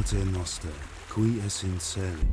Pater Noster, qui es in celi.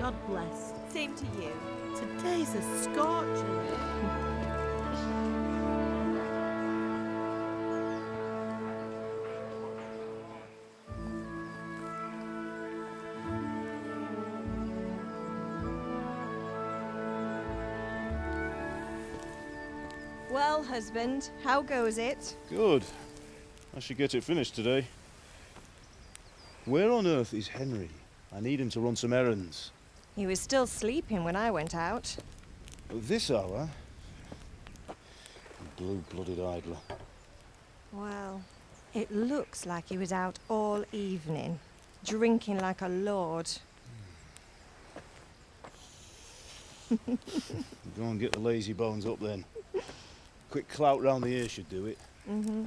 God bless. Same to you. Today's a scorcher. Well, husband, how goes it? Good. I should get it finished today. Where on earth is Henry? I need him to run some errands. He was still sleeping when I went out. At this hour? Blue-blooded idler. Well, it looks like he was out all evening, drinking like a lord. Go and get the lazy bones up then. Quick clout round the ear should do it. Mm-hmm.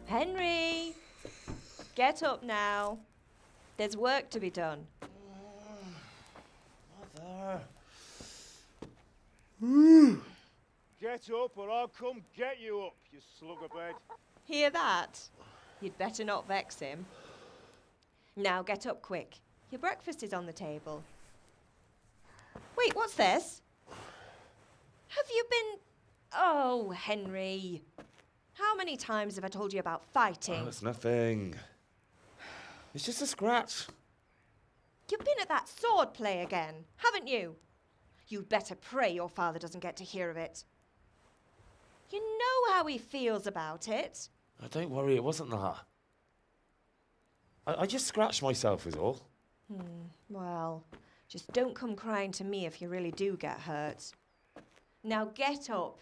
Henry! Get up now. There's work to be done. Mother! Get up or I'll come get you up, you slugabed. Hear that? You'd better not vex him. Now get up quick. Your breakfast is on the table. Wait, what's this? Have you been... Oh, Henry. How many times have I told you about fighting? Oh, it's nothing. It's just a scratch. You've been at that sword play again, haven't you? You'd better pray your father doesn't get to hear of it. You know how he feels about it. Oh, don't worry, it wasn't that. I just scratched myself is all. Well, just don't come crying to me if you really do get hurt. Now get up.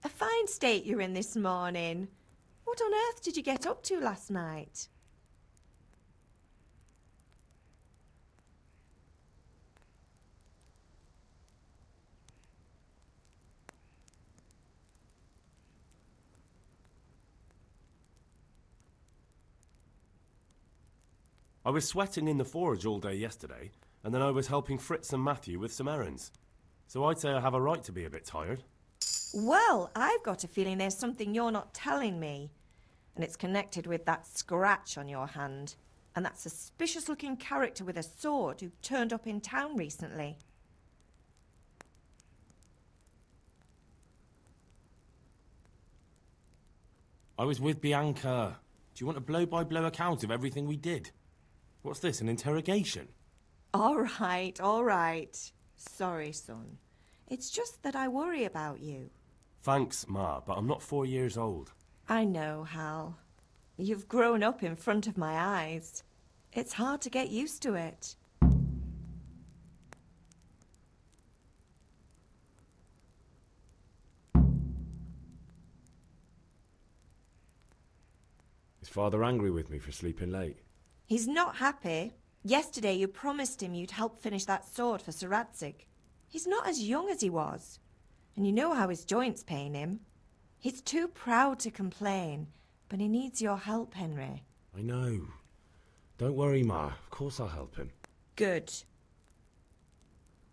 A fine state you're in this morning. What on earth did you get up to last night? I was sweating in the forge all day yesterday, and then I was helping Fritz and Matthew with some errands. So I'd say I have a right to be a bit tired. Well, I've got a feeling there's something you're not telling me. And it's connected with that scratch on your hand. And that suspicious-looking character with a sword who turned up in town recently. I was with Bianca. Do you want a blow-by-blow account of everything we did? What's this, an interrogation? All right. Sorry, son. It's just that I worry about you. Thanks, Ma, but I'm not 4 years old. I know, Hal. You've grown up in front of my eyes. It's hard to get used to it. Is Father angry with me for sleeping late? He's not happy. Yesterday you promised him you'd help finish that sword for Sir Radzig. He's not as young as he was. And you know how his joints pain him. He's too proud to complain, but he needs your help, Henry. I know. Don't worry, Ma. Of course I'll help him. Good.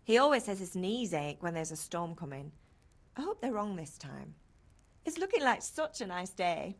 He always says his knees ache when there's a storm coming. I hope they're wrong this time. It's looking like such a nice day.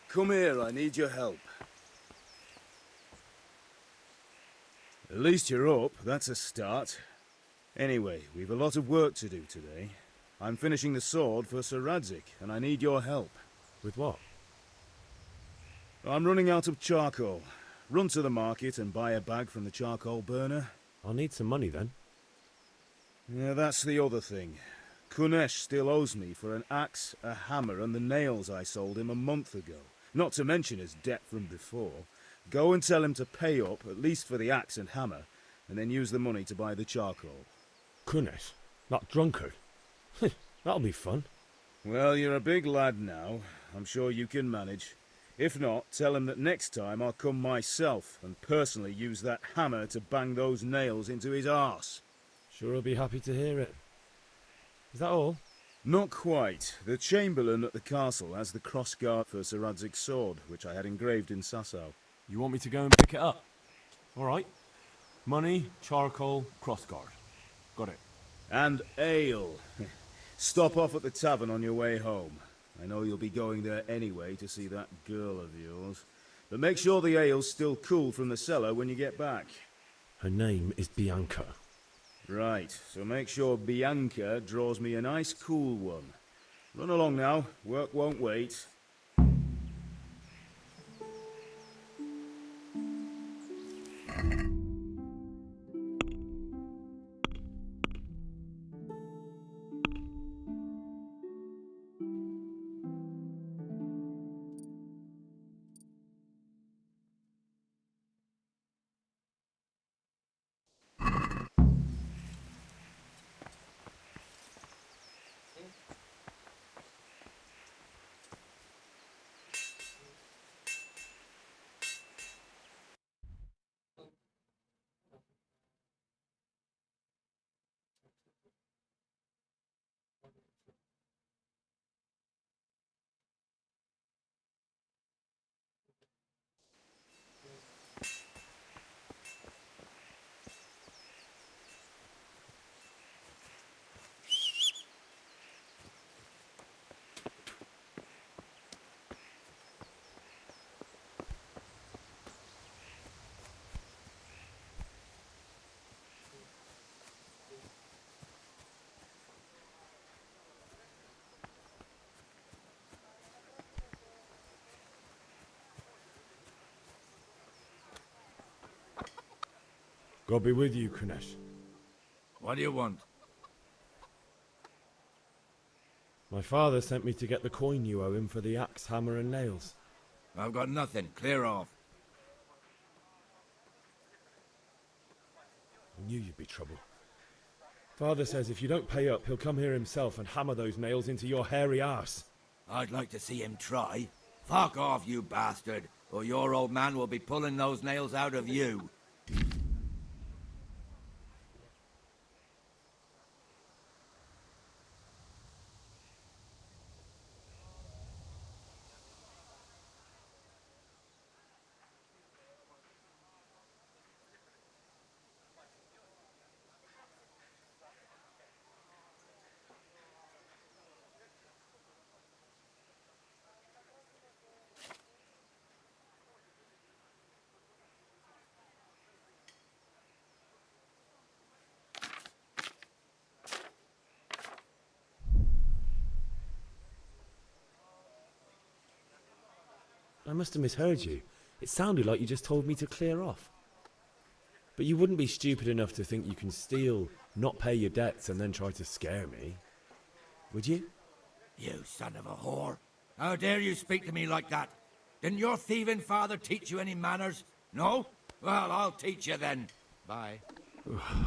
Come here, I need your help. At least you're up, that's a start. Anyway, we've a lot of work to do today. I'm finishing the sword for Sir Radzig, and I need your help. With what? I'm running out of charcoal. Run to the market and buy a bag from the charcoal burner. I'll need some money then. Yeah, that's the other thing. Kunesh still owes me for an axe, a hammer, and the nails I sold him a month ago. Not to mention his debt from before. Go and tell him to pay up, at least for the axe and hammer, and then use the money to buy the charcoal. Kunesh? That drunkard? That'll be fun. Well, you're a big lad now. I'm sure you can manage. If not, tell him that next time I'll come myself and personally use that hammer to bang those nails into his arse. Sure he'll be happy to hear it. Is that all? Not quite. The Chamberlain at the castle has the crossguard for Sir Radzig's sword, which I had engraved in Sasau. You want me to go and pick it up? All right. Money, charcoal, crossguard. Got it. And ale. Stop off at the tavern on your way home. I know you'll be going there anyway to see that girl of yours. But make sure the ale's still cool from the cellar when you get back. Her name is Bianca. Right, so make sure Bianca draws me a nice cool one. Run along now, work won't wait. God be with you, Kunesh. What do you want? My father sent me to get the coin you owe him for the axe, hammer, and nails. I've got nothing. Clear off. I knew you'd be trouble. Father says if you don't pay up, he'll come here himself and hammer those nails into your hairy arse. I'd like to see him try. Fuck off, you bastard, or your old man will be pulling those nails out of you. I must have misheard you. It sounded like you just told me to clear off. But you wouldn't be stupid enough to think you can steal, not pay your debts, and then try to scare me, would you? You son of a whore. How dare you speak to me like that? Didn't your thieving father teach you any manners? No? Well, I'll teach you then. Bye.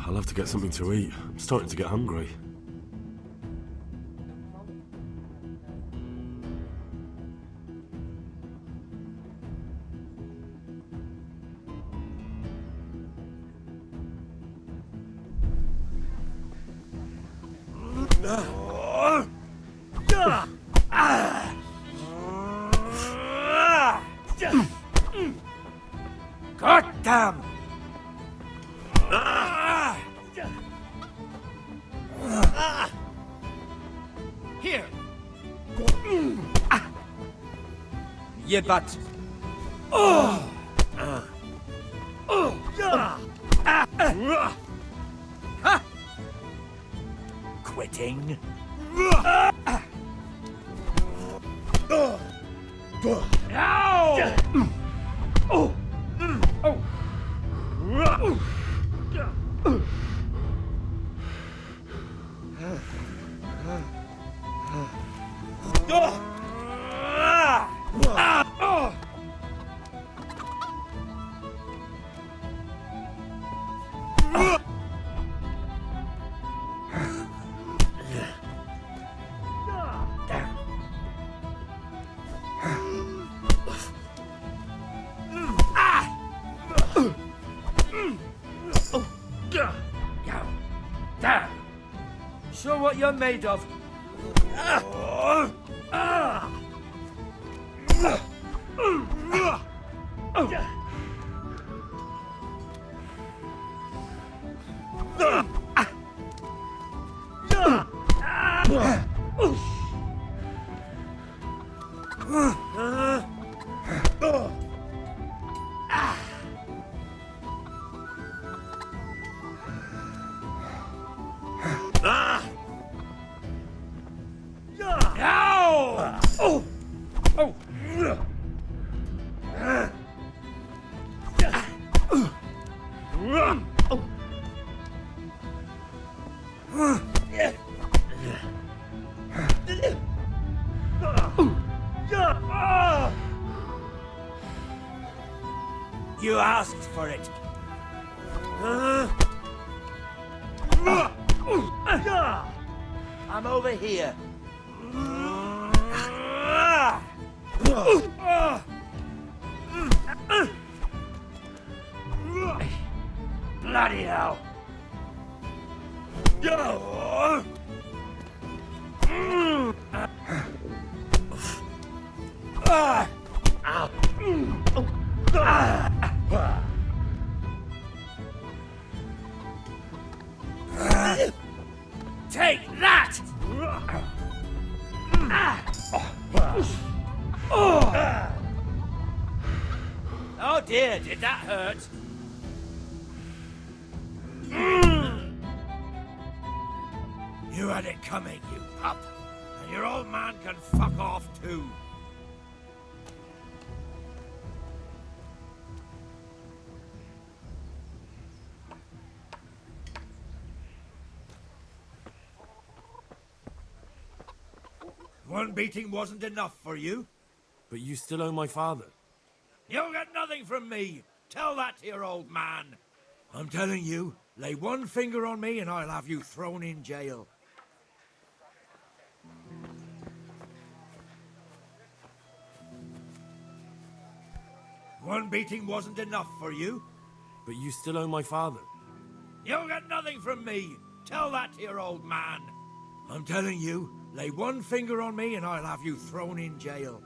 I'll have to get something to eat. I'm starting to get hungry. God damn! Here! You butt! Quitting? Damn! Show what you're made of. You asked for it. I'm over here. Bloody hell. Take that! Oh dear, did that hurt? You had it coming, you pup. And your old man can fuck off too. One beating wasn't enough for you? But you still owe my father. You'll get nothing from me. Tell that to your old man. I'm telling you, lay one finger on me and I'll have you thrown in jail. One beating wasn't enough for you? But you still owe my father. You'll get nothing from me. Tell that to your old man. I'm telling you, lay one finger on me and I'll have you thrown in jail.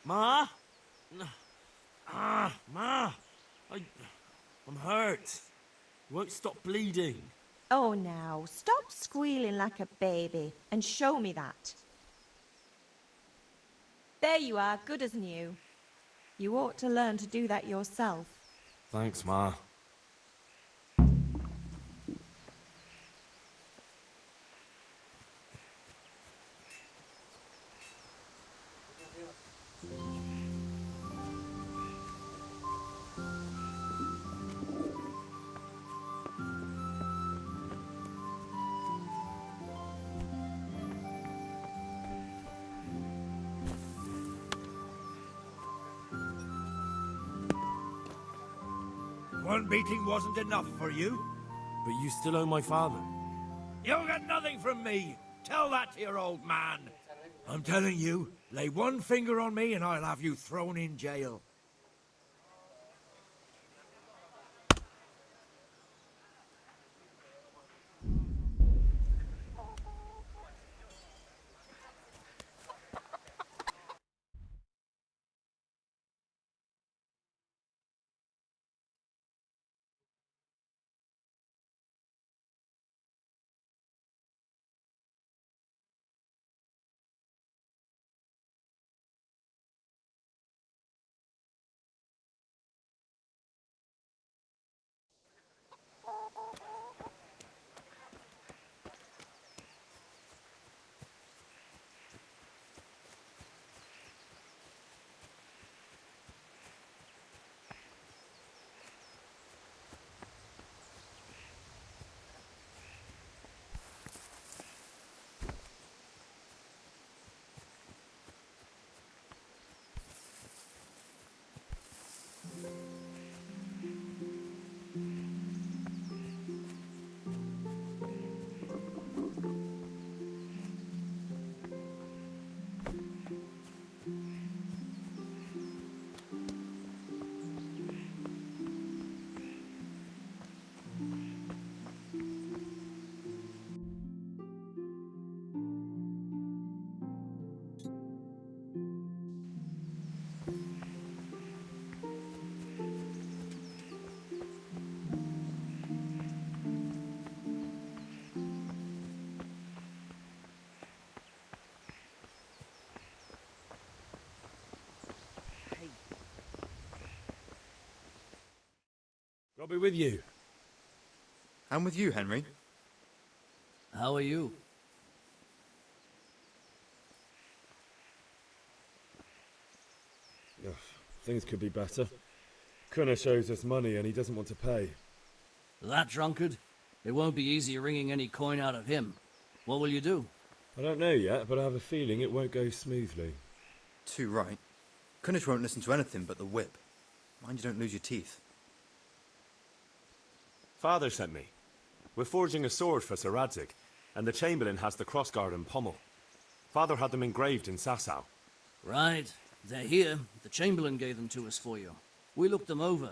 Ma? Ma! I'm hurt. Won't stop bleeding. Oh, now, stop squealing like a baby and show me that. There you are, good as new. You ought to learn to do that yourself. Thanks, Ma. One beating wasn't enough for you? But you still owe my father. You'll get nothing from me. Tell that to your old man. I'm telling you, lay one finger on me and I'll have you thrown in jail. I'll be with you. I'm with you, Henry. How are you? Ugh, things could be better. Kunnish owes us money and he doesn't want to pay. That drunkard? It won't be easy wringing any coin out of him. What will you do? I don't know yet, but I have a feeling it won't go smoothly. Too right. Kunnish won't listen to anything but the whip. Mind you don't lose your teeth. Father sent me. We're forging a sword for Sir Radzig, and the Chamberlain has the crossguard and pommel. Father had them engraved in Sasau. Right. They're here. The Chamberlain gave them to us for you. We looked them over.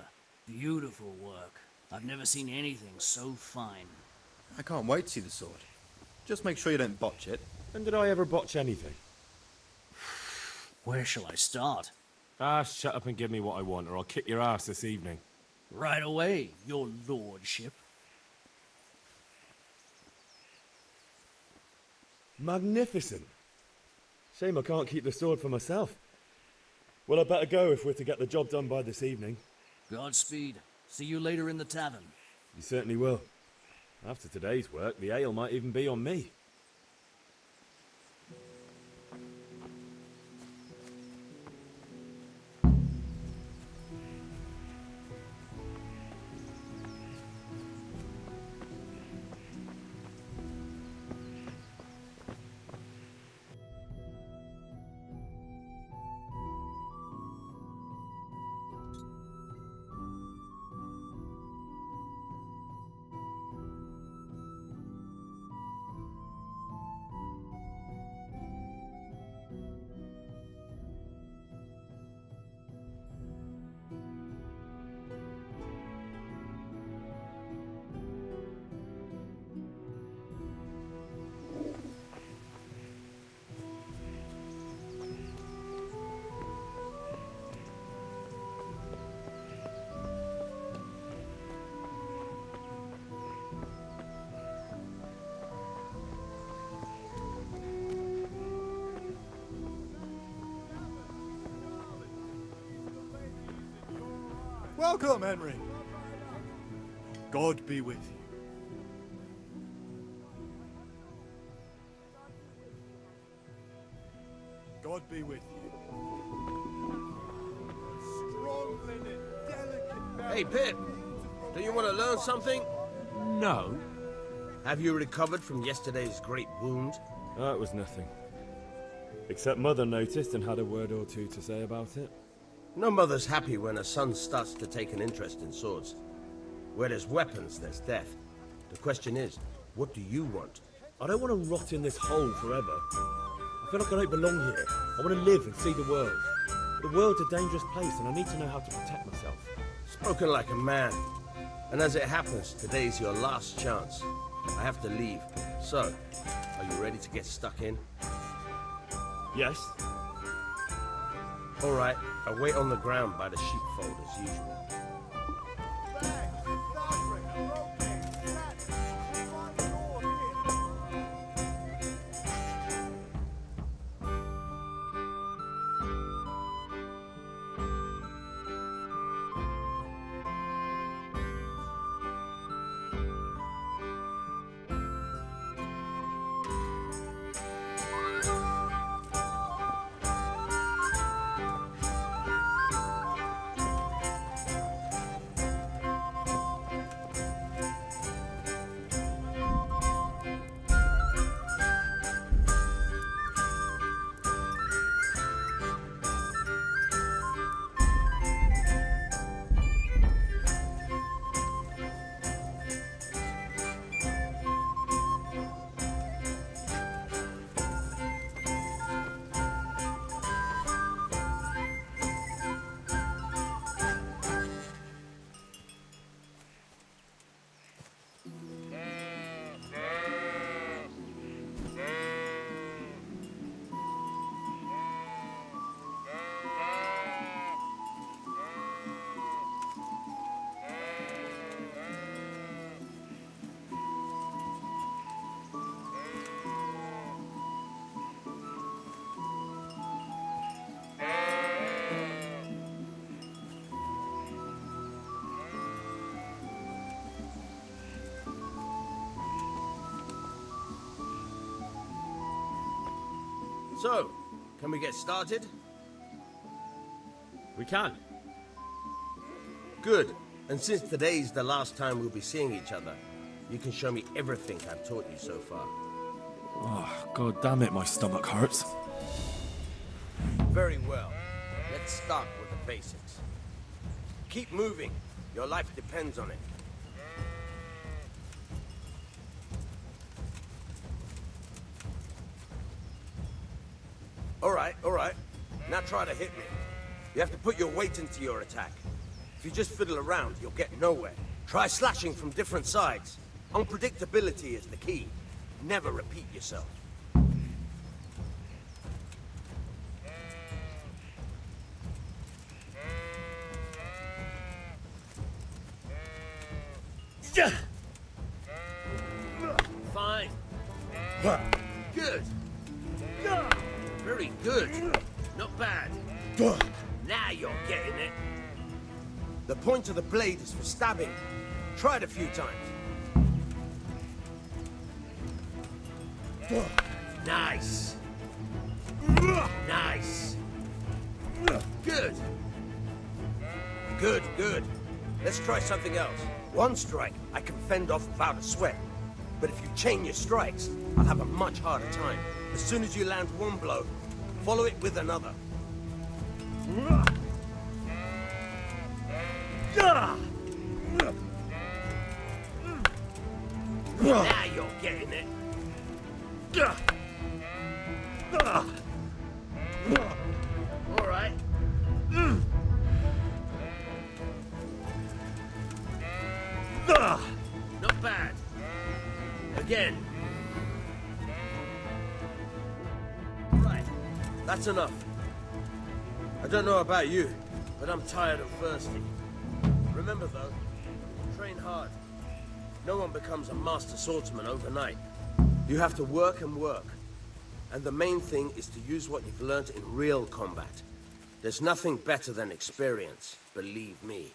Beautiful work. I've never seen anything so fine. I can't wait to see the sword. Just make sure you don't botch it. When did I ever botch anything? Where shall I start? Ah, shut up and give me what I want, or I'll kick your ass this evening. Right away, your lordship. Magnificent. Shame I can't keep the sword for myself. Well, I better go if we're to get the job done by this evening. Godspeed. See you later in the tavern. You certainly will. After today's work, the ale might even be on me. Welcome, Henry. God be with you. God be with you. Strong linen, delicate. Hey, Pip. Do you want to learn something? No. Have you recovered from yesterday's great wound? That was nothing. Except Mother noticed and had a word or two to say about it. No mother's happy when her son starts to take an interest in swords. Where there's weapons, there's death. The question is, what do you want? I don't want to rot in this hole forever. I feel like I don't belong here. I want to live and see the world. The world's a dangerous place and I need to know how to protect myself. Spoken like a man. And as it happens, today's your last chance. I have to leave. So, are you ready to get stuck in? Yes. All right, I'll wait on the ground by the sheepfold as usual. So, can we get started? We can. Good. And since today's the last time we'll be seeing each other, you can show me everything I've taught you so far. Oh, god damn it, my stomach hurts. Very well. Let's start with the basics. Keep moving. Your life depends on it. All right. Now try to hit me. You have to put your weight into your attack. If you just fiddle around, you'll get nowhere. Try slashing from different sides. Unpredictability is the key. Never repeat yourself. Fine. Good. Very good. Not bad. Now you're getting it. The point of the blade is for stabbing. Try it a few times. Nice. Nice. Good. Good, good. Let's try something else. One strike, I can fend off without a sweat. But if you chain your strikes, I'll have a much harder time. As soon as you land one blow, follow it with another. Now you're getting it. All right. Not bad. Again. Right. That's enough. I don't know about you, but I'm tired and thirsty. Remember though, train hard. No one becomes a master swordsman overnight. You have to work and work. And the main thing is to use what you've learned in real combat. There's nothing better than experience, believe me.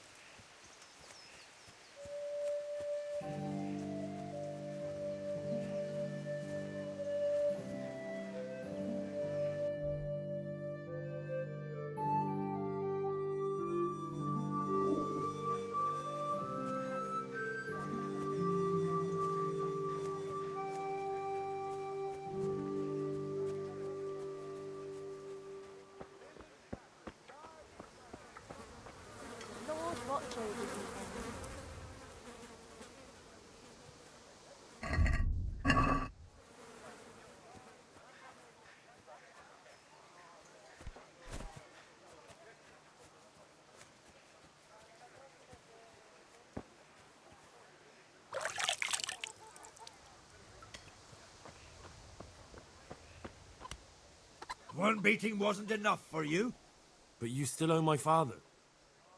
Lord, what trade is he on? One beating wasn't enough for you? But you still owe my father.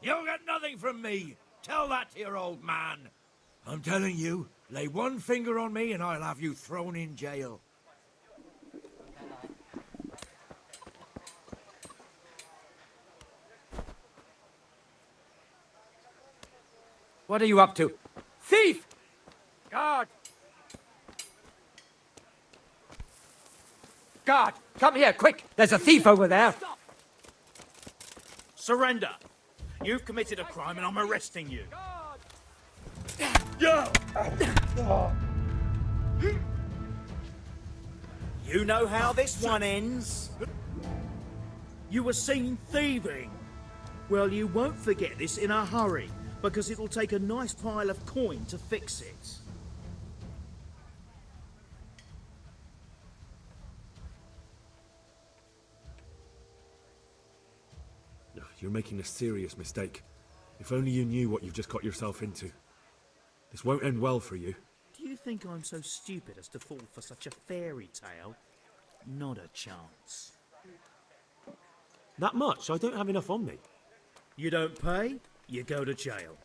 You'll get nothing from me. Tell that to your old man. I'm telling you, lay one finger on me and I'll have you thrown in jail. What are you up to? Thief! Guard! Guard, come here, quick! There's a thief over there! Surrender! You've committed a crime and I'm arresting you. You know how this one ends? You were seen thieving. Well, you won't forget this in a hurry, because it'll take a nice pile of coin to fix it. You're making a serious mistake. If only you knew what you've just got yourself into. This won't end well for you. Do you think I'm so stupid as to fall for such a fairy tale? Not a chance. That much? I don't have enough on me. You don't pay, you go to jail.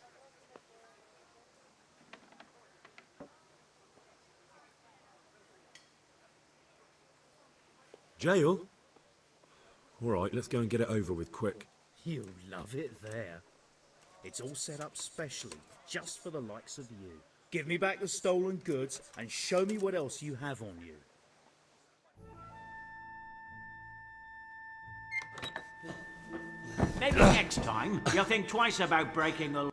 Jail? All right, let's go and get it over with quick. You'll love it there. It's all set up specially, just for the likes of you. Give me back the stolen goods and show me what else you have on you. Maybe next time you'll think twice about breaking the...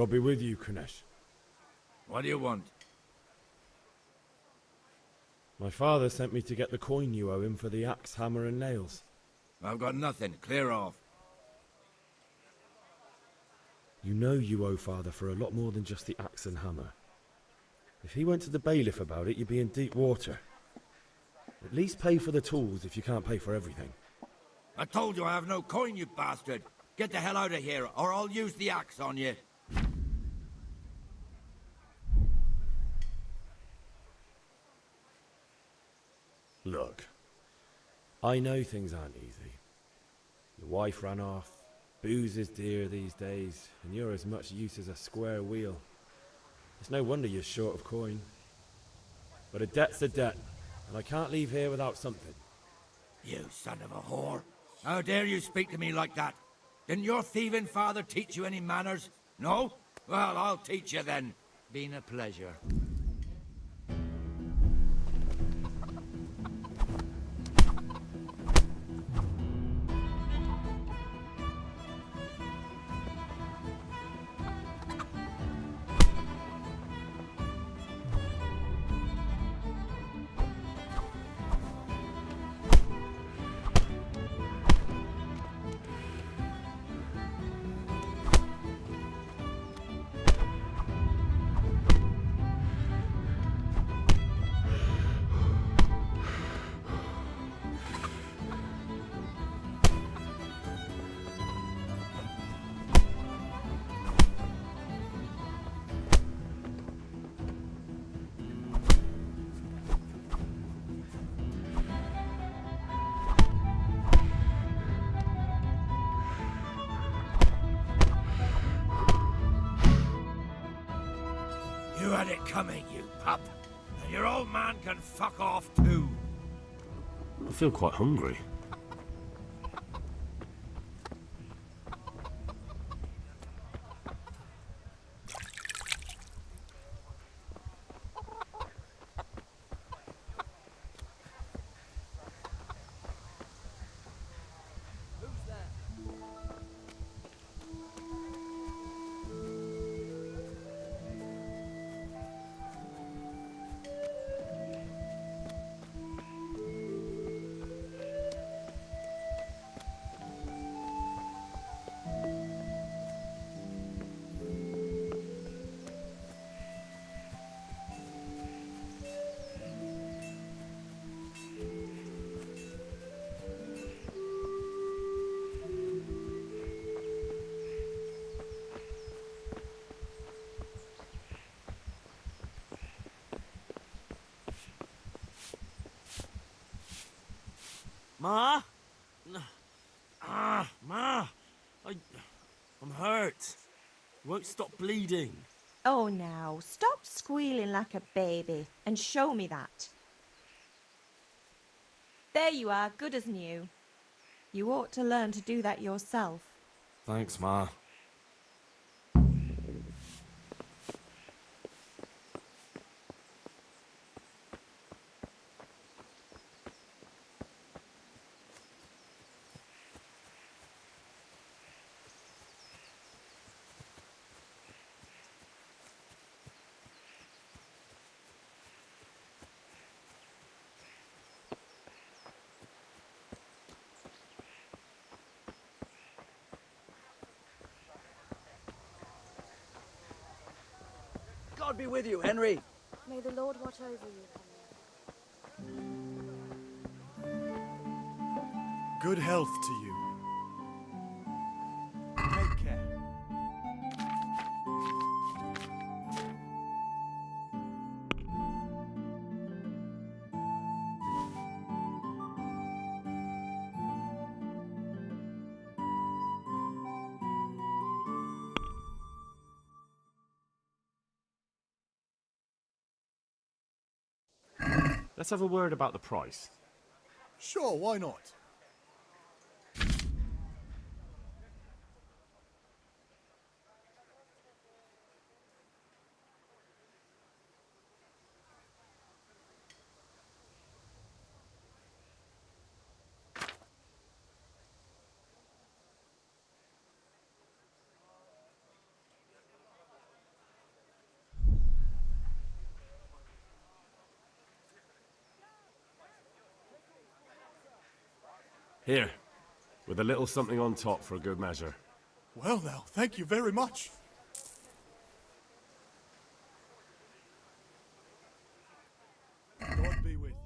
God be with you, Kunesh. What do you want? My father sent me to get the coin you owe him for the axe, hammer, and nails. I've got nothing. Clear off. You know you owe father for a lot more than just the axe and hammer. If he went to the bailiff about it, you'd be in deep water. At least pay for the tools if you can't pay for everything. I told you I have no coin, you bastard. Get the hell out of here, or I'll use the axe on you. Look, I know things aren't easy. Your wife ran off, booze is dear these days, and you're as much use as a square wheel. It's no wonder you're short of coin. But a debt's a debt, and I can't leave here without something. You son of a whore. How dare you speak to me like that? Didn't your thieving father teach you any manners? No? Well, I'll teach you then. Been a pleasure. You had it coming, you pup. And your old man can fuck off too. I feel quite hungry. Ma? Ma! I'm hurt. Won't stop bleeding. Oh, now, stop squealing like a baby and show me that. There you are, good as new. You ought to learn to do that yourself. Thanks, Ma. God be with you, Henry. May the Lord watch over you, Henry. Good health to you. Take care. Let's have a word about the price. Sure, why not? Here, with a little something on top for good measure. Well now, thank you very much. God be with you.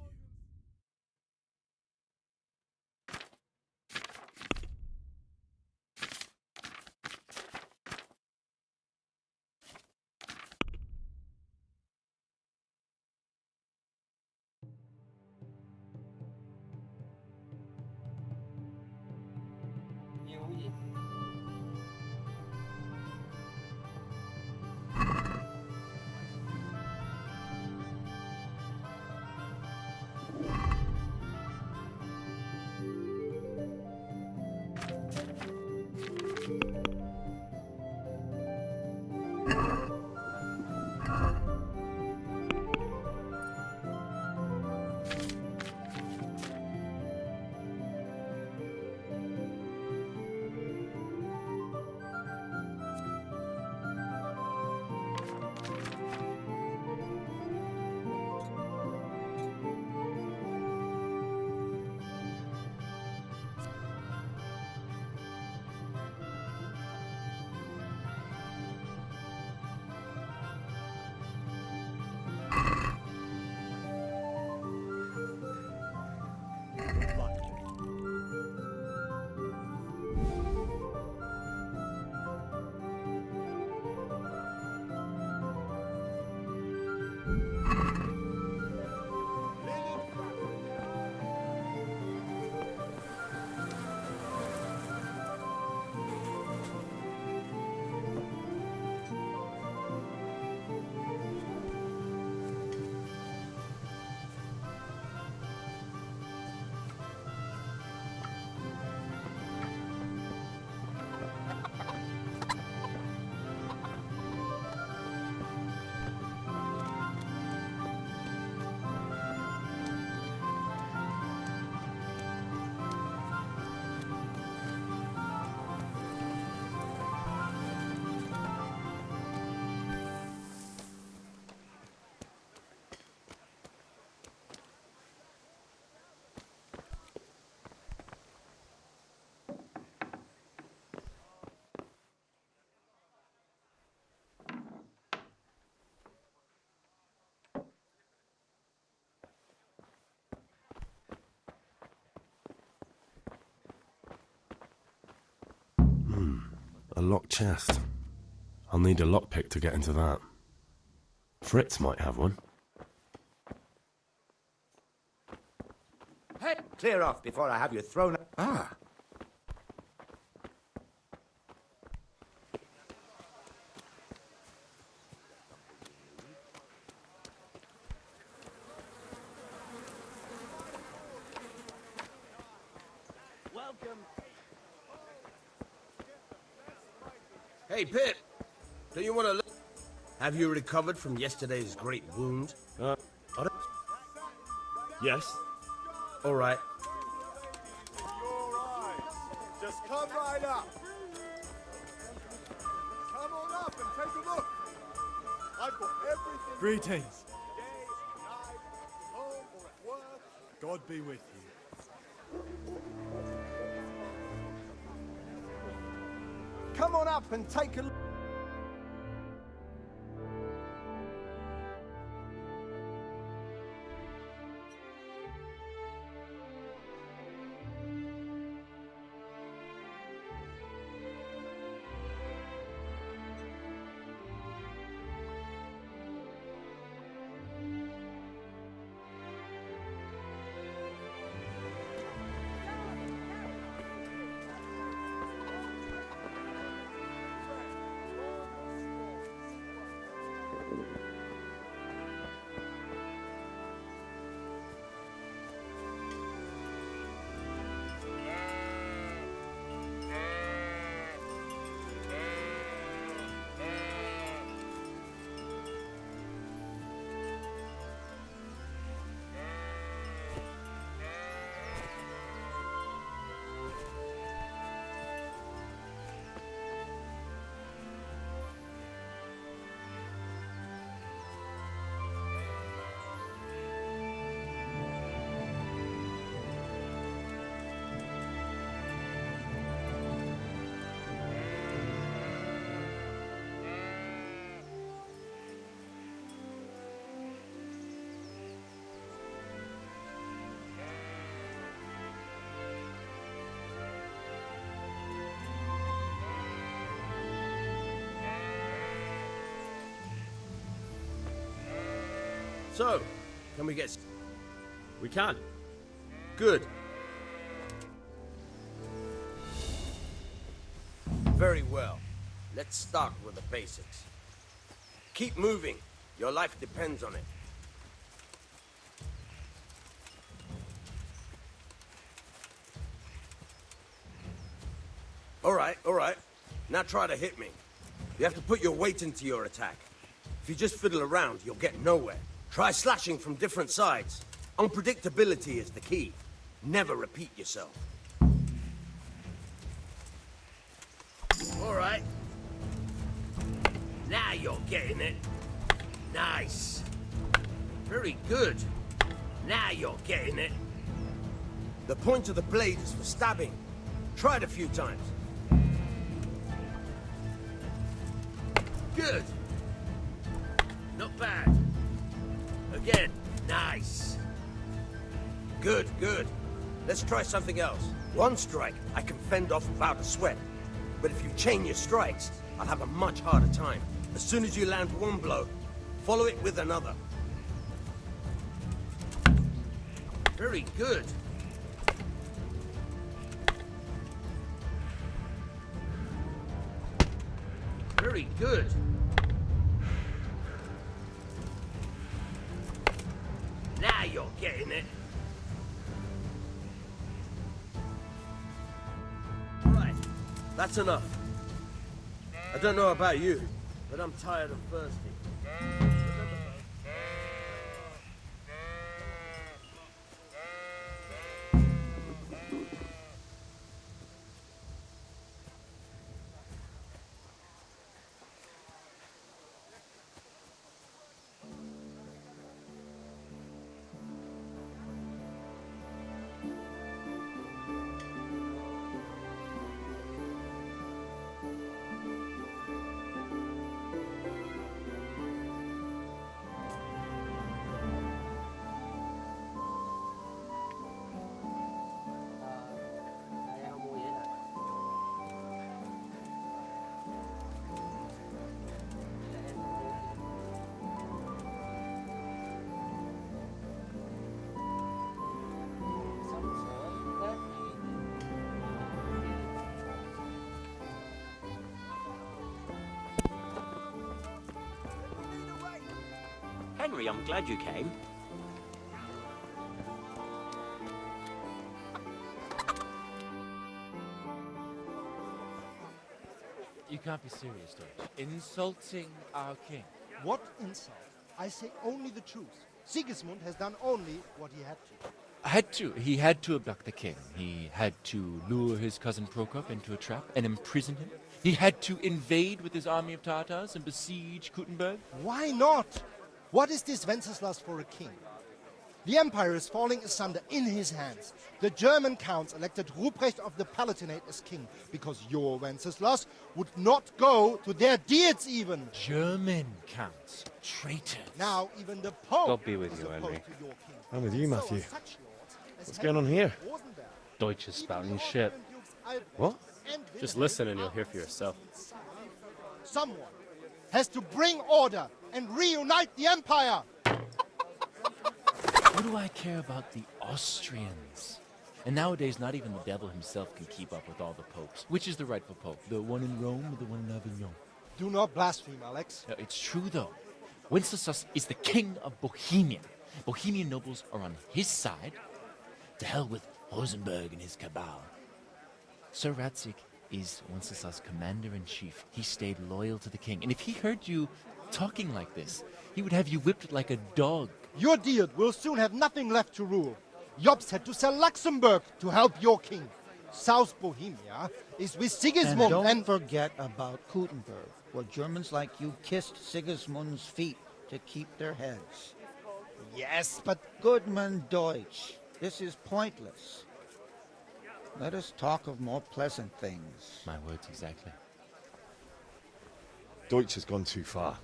A locked chest. I'll need a lockpick to get into that. Fritz might have one. Hey, clear off before I have you thrown. Ah. Welcome. Hey, Pip. Do you want to look? Have you recovered from yesterday's great wound? Yes. All right. Just come right up. Come on up and take a look. I've got everything. Greetings. Day, night, home or at work. God be with you. Come on up and take a look. So, can we get... We can. Good. Very well. Let's start with the basics. Keep moving. Your life depends on it. All right. Now try to hit me. You have to put your weight into your attack. If you just fiddle around, you'll get nowhere. Try slashing from different sides. Unpredictability is the key. Never repeat yourself. All right. Now you're getting it. Nice. Very good. Now you're getting it. The point of the blade is for stabbing. Try it a few times. Good. Not bad. Again. Nice. Good. Let's try something else. One strike, I can fend off without a sweat. But if you chain your strikes, I'll have a much harder time. As soon as you land one blow, follow it with another. Very good. Very good. Now you're getting it. Right, that's enough. I don't know about you, but I'm tired and thirsty. Henry, I'm glad you came. You can't be serious, Deutsch. Insulting our king. What insult? I say only the truth. Sigismund has done only what he had to. He had to abduct the king. He had to lure his cousin Prokop into a trap and imprison him. He had to invade with his army of Tatars and besiege Kuttenberg. Why not? What is this Wenceslas for a king? The empire is falling asunder in his hands. The German counts elected Ruprecht of the Palatinate as king because your Wenceslas would not go to their deeds even. German counts. Traitors. Now even the Pope God be with is you, opposed Henry. to your king. I'm with you, Matthew. So such lords as What's going on here? Rosenberg, Deutsch is spouting shit. What? Just listen and you'll hear for yourself. Someone has to bring order and reunite the empire. What do I care about the Austrians? And nowadays, not even the devil himself can keep up with all the popes. Which is the rightful pope? The one in Rome or the one in Avignon? Do not blaspheme, Alex. No, it's true, though. Wenceslas is the king of Bohemia. Bohemian nobles are on his side. To hell with Rosenberg and his cabal. Sir Radzig is Wenceslas' commander-in-chief. He stayed loyal to the king. And if he heard you talking like this, he would have you whipped like a dog. Your Diet will soon have nothing left to rule. Jobst had to sell Luxembourg to help your king. South Bohemia is with Sigismund and don't forget about Kuttenberg, where Germans like you kissed Sigismund's feet to keep their heads. Yes, but... Goodman Deutsch, this is pointless. Let us talk of more pleasant things. My words exactly. Deutsch has gone too far.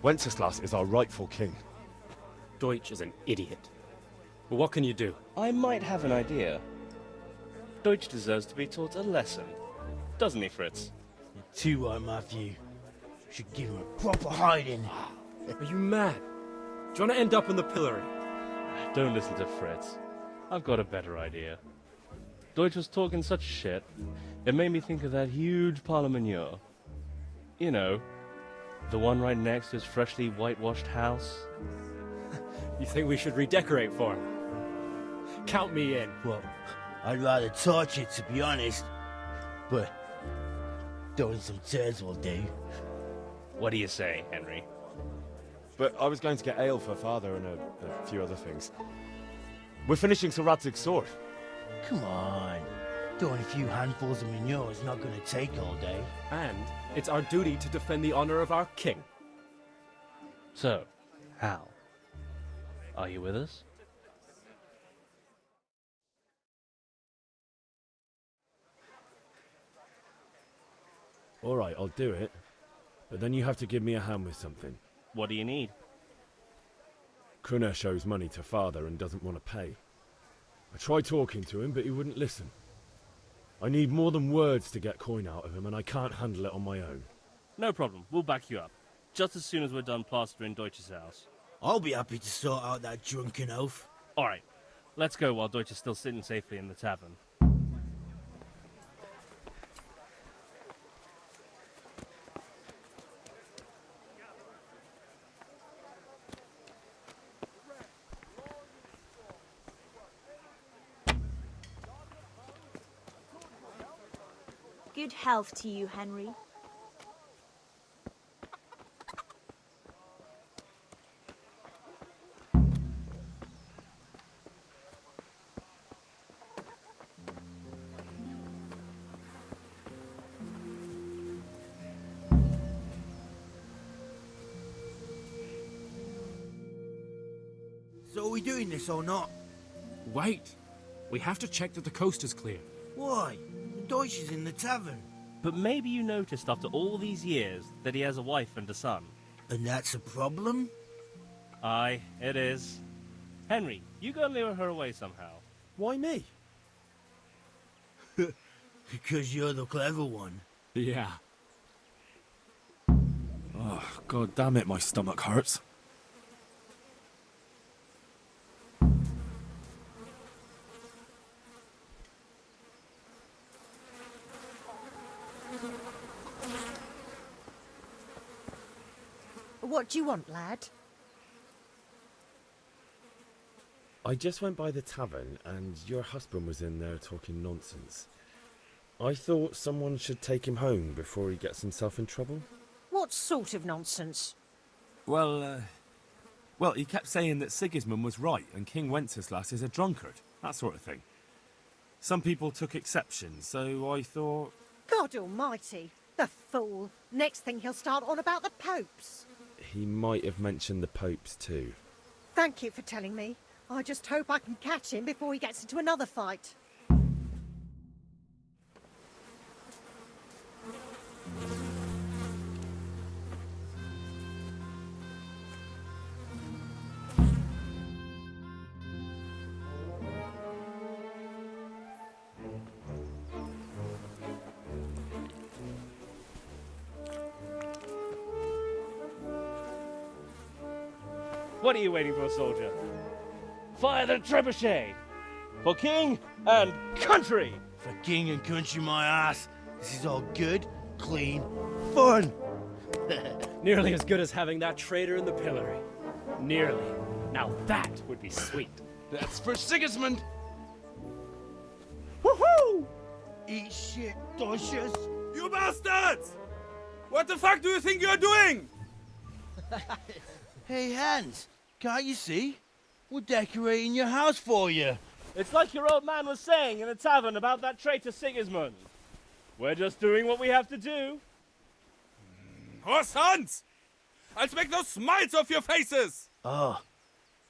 Wenceslas is our rightful king. Deutsch is an idiot. But what can you do? I might have an idea. Deutsch deserves to be taught a lesson. Doesn't he, Fritz? You too are, Matthew. Should give him a proper hiding. Are you mad? Do you want to end up in the pillory? Don't listen to Fritz. I've got a better idea. Deutsch was talking such shit, it made me think of that huge parliament. You know, the one right next to his freshly whitewashed house. You think we should redecorate for him? Count me in. Well, I'd rather torch it, to be honest. But throwing some tears will do. What do you say, Henry? But I was going to get ale for Father and a few other things. We're finishing Sir Radzig's sword. Come on. Throwing a few handfuls of manure is not going to take all day. And it's our duty to defend the honor of our king. So, Hal, are you with us? All right, I'll do it. But then you have to give me a hand with something. What do you need? Kunesh owes money to Father and doesn't want to pay. I tried talking to him, but he wouldn't listen. I need more than words to get coin out of him, and I can't handle it on my own. No problem, we'll back you up. Just as soon as we're done plastering Deutsch's house. I'll be happy to sort out that drunken oaf. Alright, let's go while Deutsch is still sitting safely in the tavern. Good health to you, Henry. So are we doing this or not? Wait. We have to check that the coast is clear. Why? Deutsch is in the tavern. But maybe you noticed after all these years that he has a wife and a son. And that's a problem? Aye, it is. Henry, you go and lure her away somehow. Why me? Because you're the clever one. Yeah. Oh, god damn it, my stomach hurts. What do you want, lad? I just went by the tavern and your husband was in there talking nonsense. I thought someone should take him home before he gets himself in trouble. What sort of nonsense? Well, he kept saying that Sigismund was right and King Wenceslas is a drunkard, that sort of thing. Some people took exception, so I thought... God almighty, the fool. Next thing he'll start on about the popes. He might have mentioned the popes too. Thank you for telling me. I just hope I can catch him before he gets into another fight. What are you waiting for, soldier? Fire the trebuchet! For king and country! For king and country, my ass. This is all good, clean, fun. Nearly as good as having that traitor in the pillory. Nearly. Now that would be sweet. That's for Sigismund! Woohoo! Eat shit, Deutsches. You bastards! What the fuck do you think you're doing? Hey, Hans, can't you see? We're decorating your house for you. It's like your old man was saying in the tavern about that traitor Sigismund. We're just doing what we have to do. Horse Hans! I'll make those smiles off your faces! Oh,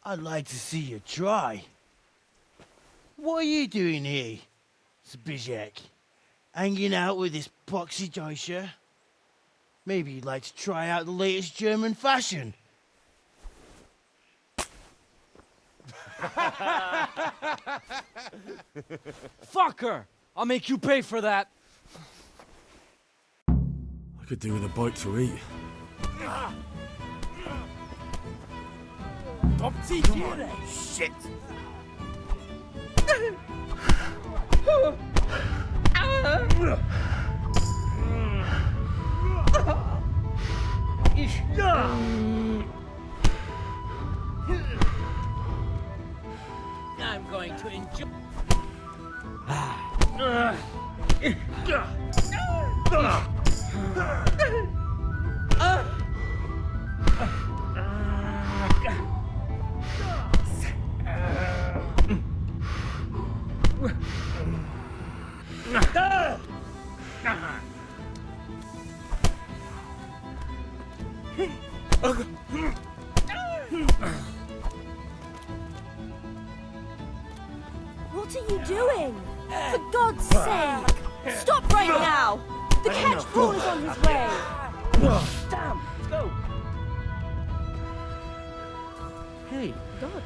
I'd like to see you try. What are you doing here, Zbyszek? Hanging out with this poxy Deutscher? Maybe you'd like to try out the latest German fashion. Fuck her! I'll make you pay for that! I could do with a bite to eat. Shit! I'm going to enjoy. What are you doing? For God's sake! Stop right now! The catch ball is on his way! Damn! Let's go! Hey, God.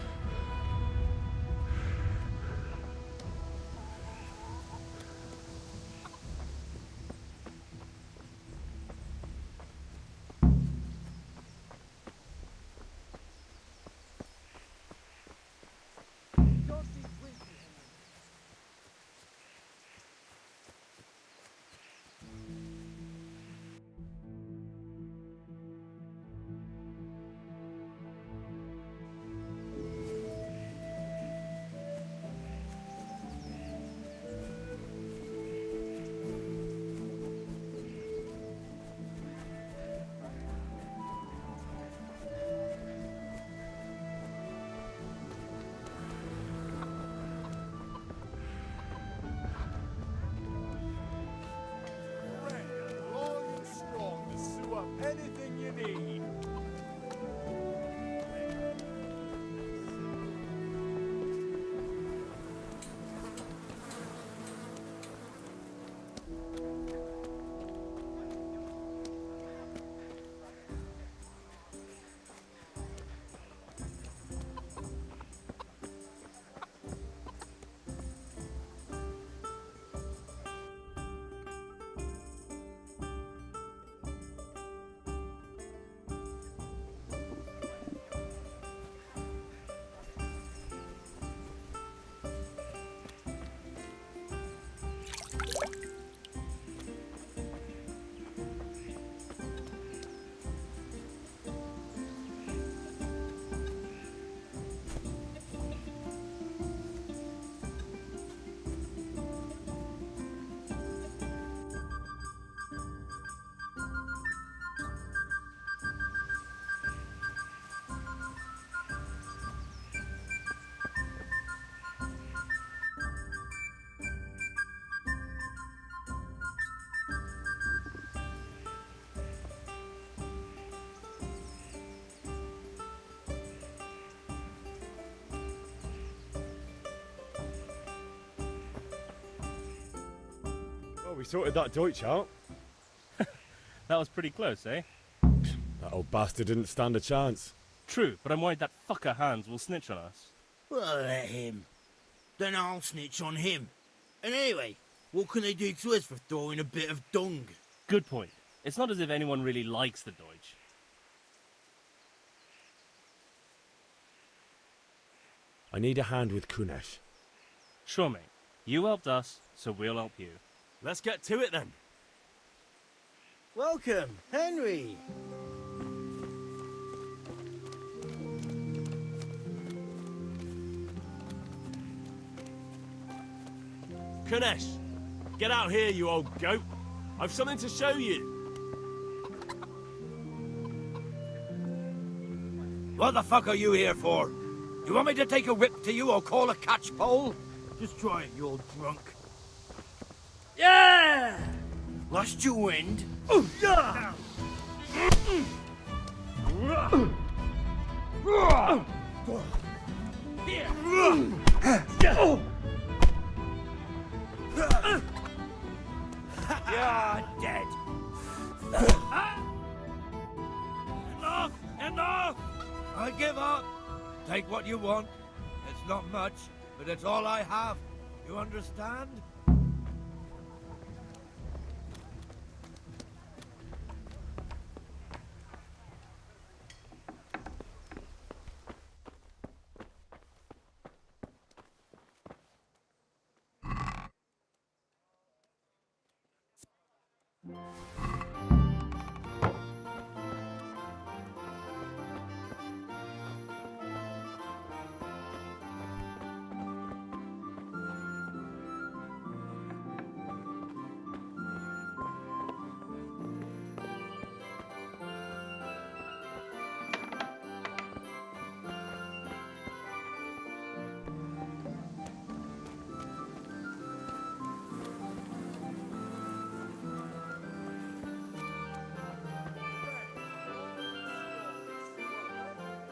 Long and strong to sew up anything you need. Well, we sorted that Deutsch out. That was pretty close, eh? That old bastard didn't stand a chance. True, but I'm worried that fucker Hans will snitch on us. Well, let him. Then I'll snitch on him. And anyway, what can they do to us for throwing a bit of dung? Good point. It's not as if anyone really likes the Deutsch. I need a hand with Kunesh. Sure, mate. You helped us, so we'll help you. Let's get to it then. Welcome, Henry. Kunesh, get out here, you old goat. I've something to show you. What the fuck are you here for? You want me to take a whip to you or call a catch pole? Just try it, you old drunk. Yeah! Lost your wind? Oh, yeah! You're dead. Enough! Enough! I give up. Take what you want. It's not much, but it's all I have. You understand?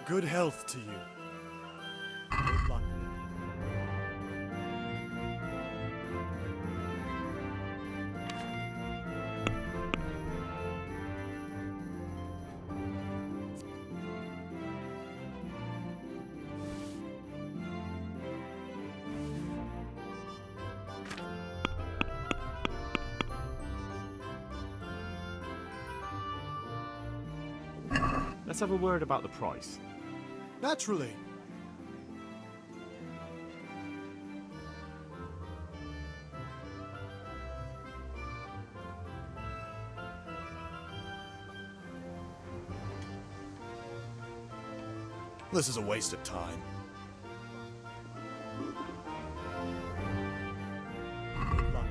Good health to you. Good luck. Let's have a word about the price. Naturally. This is a waste of time. Good luck.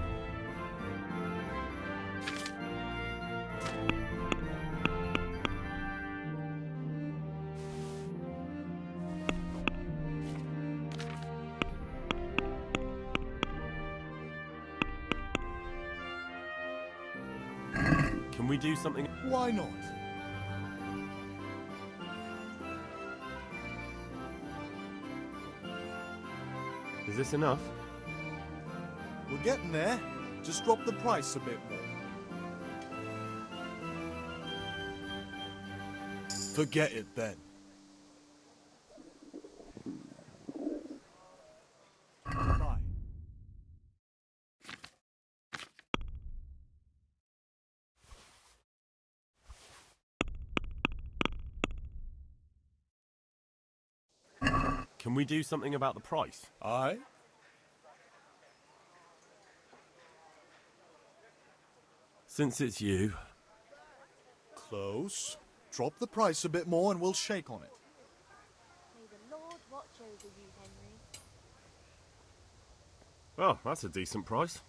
Can we do something? Why not? Is this enough? We're getting there. Just drop the price a bit more. Forget it then. Bye. Can we do something about the price? Aye. Since it's you. Close. Drop the price a bit more and we'll shake on it. May the Lord watch over you, Henry. Well, that's a decent price.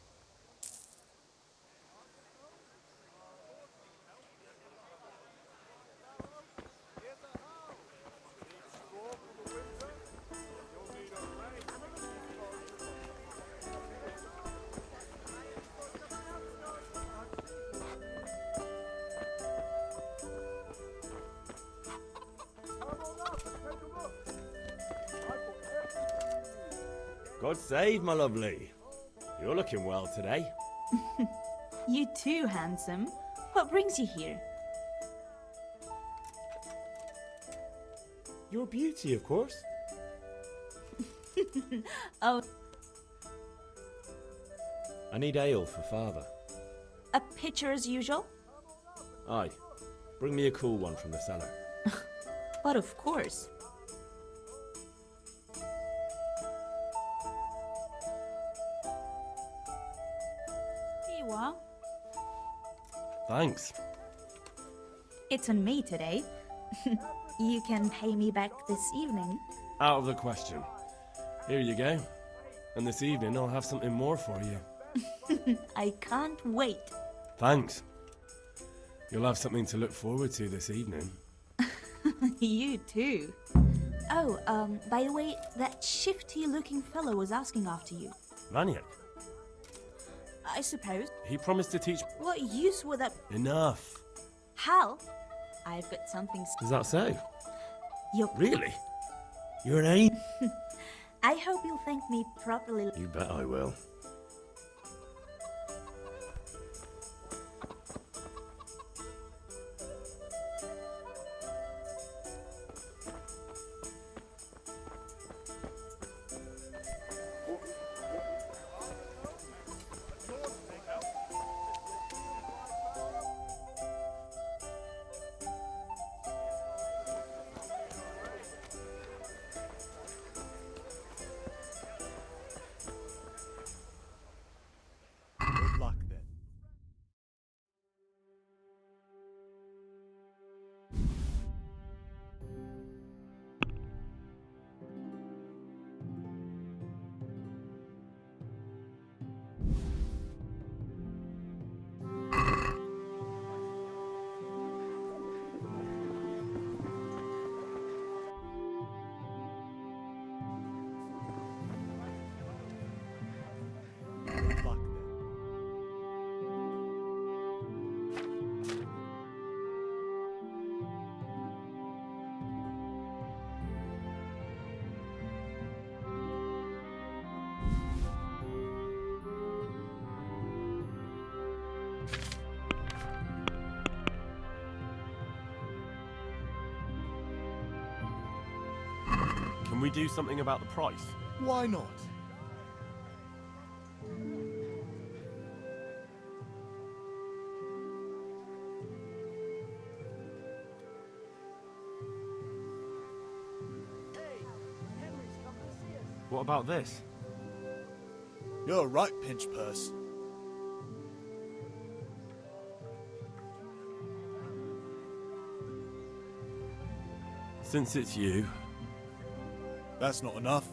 God save, my lovely. You're looking well today. You too, handsome. What brings you here? Your beauty, of course. Oh, I need ale for father. a pitcher as usual? Aye. Bring me a cool one from the cellar. But of course. Here you are. Thanks. It's on me today. You can pay me back this evening. Out of the question. Here you go. And this evening I'll have something more for you. I can't wait. Thanks. You'll have something to look forward to this evening. You too. Oh, by the way, that shifty-looking fellow was asking after you. Vaniak, I suppose. he promised to teach... What use would that... Enough. Hal, I've got something... Is that so? You're... Really? You're an angel. I hope you'll thank me properly. You bet I will. we do something about the price? Why not? What about this? You're right, Pinch Purse. Since it's you... That's not enough.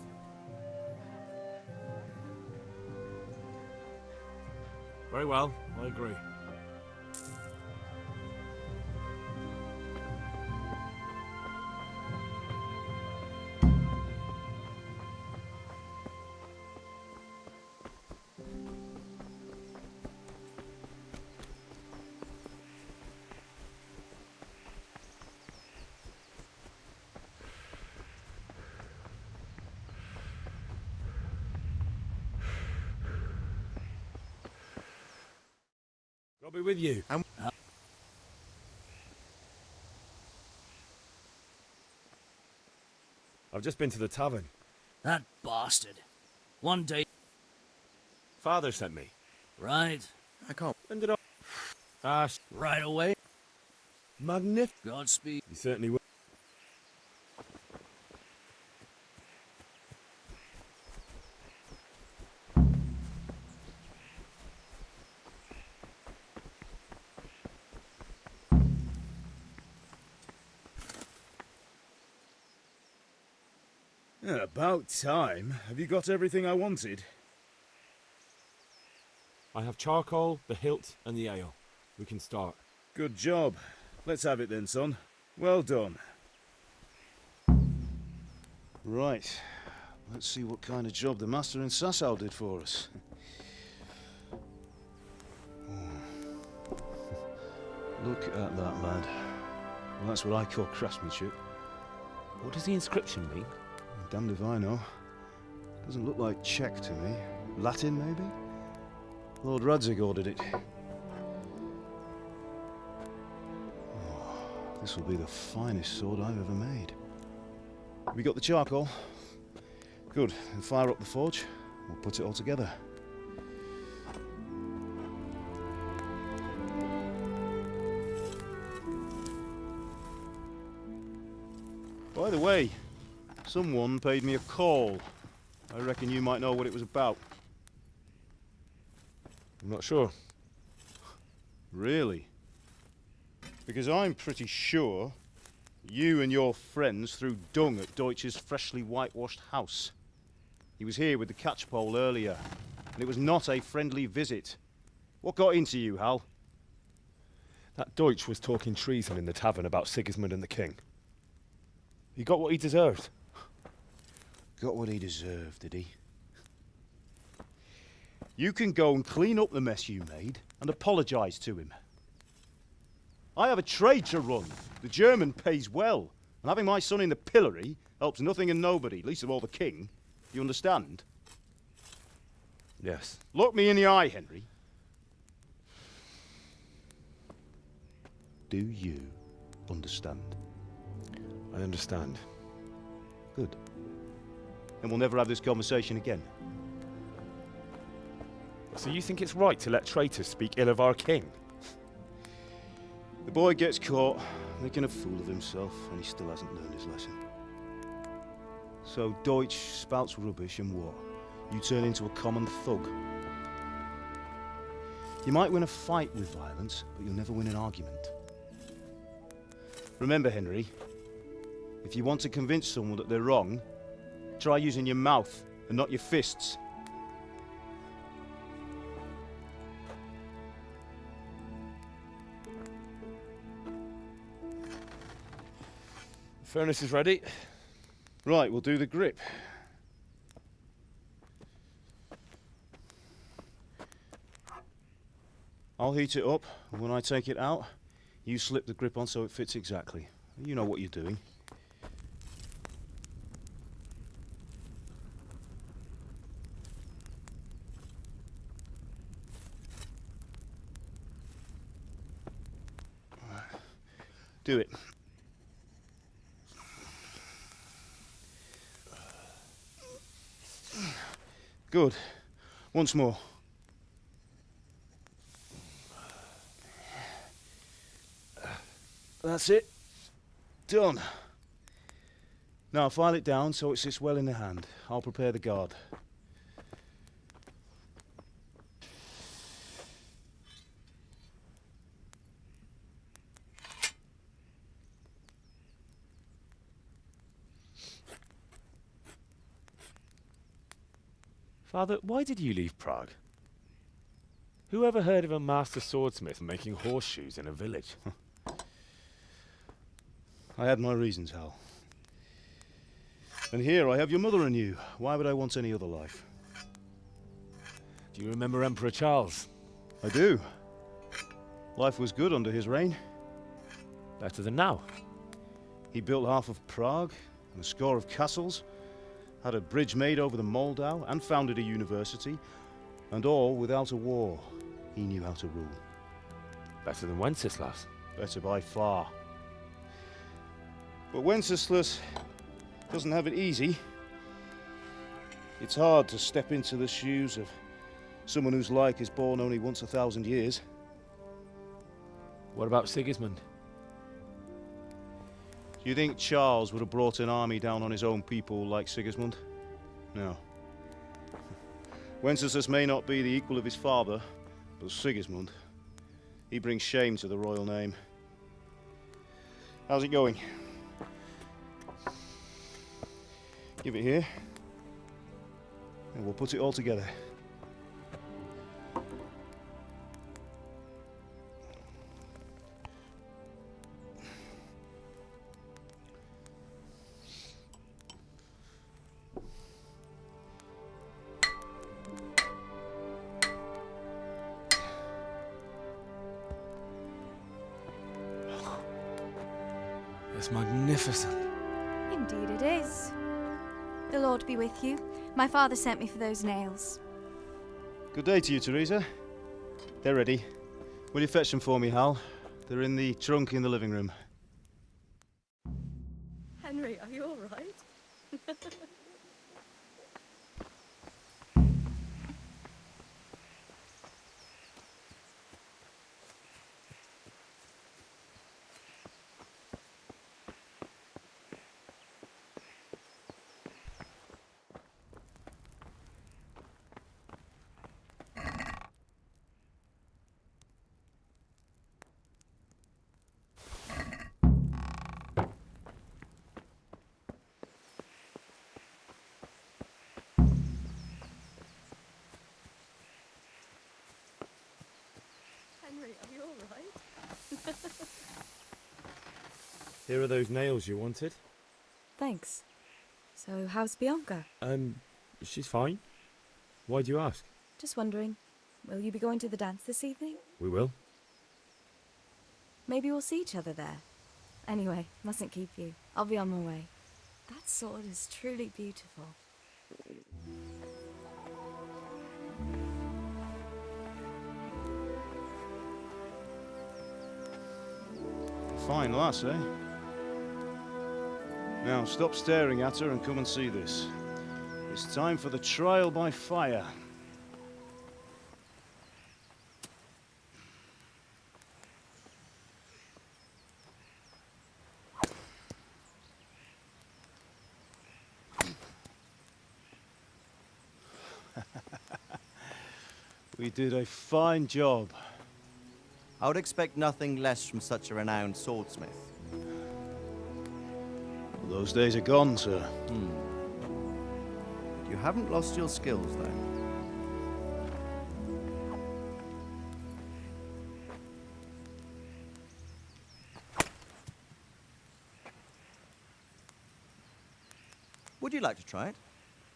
Very well, I agree. I'll be with you. I've just been to the tavern. That bastard. One day... Father sent me. Right. I can't. When did I... Right away. Magnificent. Godspeed. You certainly will. About time. Have you got everything I wanted? I have charcoal, the hilt, and the ale. We can start. Good job. Let's have it then, son. Well done. Right. Let's see what kind of job the master in Sasau did for us. Look at that, lad. Well, that's what I call craftsmanship. What does the inscription mean? Damned if I know. Doesn't look like Czech to me. Latin, maybe? Lord Radzig ordered it. Oh, this will be the finest sword I've ever made. Have you got the charcoal? Good. Then fire up the forge. We'll put it all together. By the way, someone paid me a call. I reckon you might know what it was about. I'm not sure. Really? Because I'm pretty sure you and your friends threw dung at Deutsch's freshly whitewashed house. He was here with the catchpole earlier, and it was not a friendly visit. What got into you, Hal? That Deutsch was talking treason in the tavern about Sigismund and the king. He got what he deserved. Got what he deserved, did he? You can go and clean up the mess you made and apologise to him. I have a trade to run. The German pays well, and having my son in the pillory helps nothing and nobody, least of all the king. You understand? Yes. Look me in the eye, Henry. Do you understand? I understand. Good. Then we'll never have this conversation again. So you think it's right to let traitors speak ill of our king? The boy gets caught making a fool of himself, and he still hasn't learned his lesson. So Deutsch spouts rubbish, and what? You turn into a common thug. You might win a fight with violence, but you'll never win an argument. Remember, Henry, if you want to convince someone that they're wrong, try using your mouth and not your fists. The furnace is ready. Right, we'll do the grip. I'll heat it up, and when I take it out, you slip the grip on so it fits exactly. You know what you're doing. Do it. Good. Once more. That's it. Done. Now file it down so it sits well in the hand. I'll prepare the guard. Father, why did you leave Prague? Who ever heard of a master swordsmith making horseshoes in a village? I had my reasons, Hal. And here I have your mother and you. Why would I want any other life? Do you remember Emperor Charles? I do. Life was good under his reign. Better than now. He built half of Prague and a score of castles, had a bridge made over the Moldau, and founded a university, and all without a war. He knew how to rule. Better than Wenceslas. Better by far. But Wenceslas doesn't have it easy. It's hard to step into the shoes of someone whose like is born only once 1,000 years. What about Sigismund? Do you think Charles would have brought an army down on his own people like Sigismund? No. Wenceslas may not be the equal of his father, but Sigismund, he brings shame to the royal name. How's it going? Give it here, and we'll put it all together. It's magnificent. Indeed it is. The Lord be with you. My father sent me for those nails. Good day to you, Teresa. They're ready. Will you fetch them for me, Hal? They're in the trunk in the living room. Henry, are you all right? Henry, are you all right? Here are those nails you wanted. Thanks. So, how's Bianca? She's fine. Why do you ask? Just wondering, will you be going to the dance this evening? We will. Maybe we'll see each other there. Anyway, mustn't keep you. I'll be on my way. That sword is truly beautiful. Fine lass, eh? Now, stop staring at her and come and see this. It's time for the trial by fire. We did a fine job. I would expect nothing less from such a renowned swordsmith. Those days are gone, sir. You haven't lost your skills, though. Would you like to try it?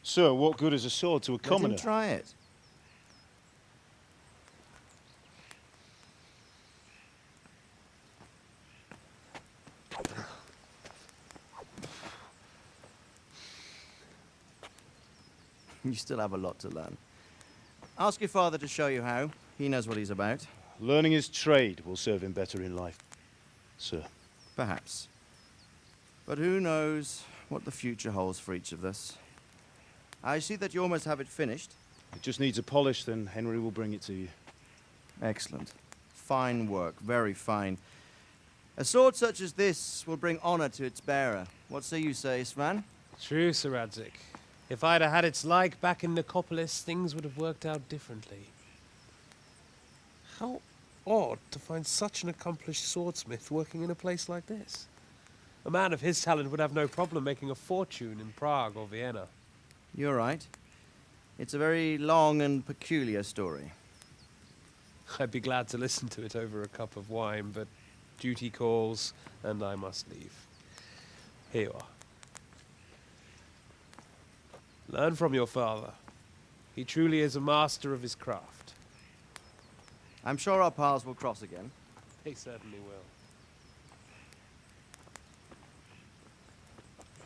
Sir, what good is a sword to a commoner? Let him try it. You still have a lot to learn. Ask your father to show you how. He knows what he's about. Learning his trade will serve him better in life, sir. Perhaps. But who knows what the future holds for each of us. I see that you almost have it finished. It just needs a polish, then Henry will bring it to you. Excellent. Fine work, very fine. A sword such as this will bring honor to its bearer. What say you, Svan? True, Sir Radzig. If I'd have had its like back in Nicopolis, things would have worked out differently. How odd to find such an accomplished swordsmith working in a place like this. A man of his talent would have no problem making a fortune in Prague or Vienna. You're right. It's a very long and peculiar story. I'd be glad to listen to it over a cup of wine, but duty calls, and I must leave. Here you are. Learn from your father. He truly is a master of his craft. I'm sure our paths will cross again. They certainly will.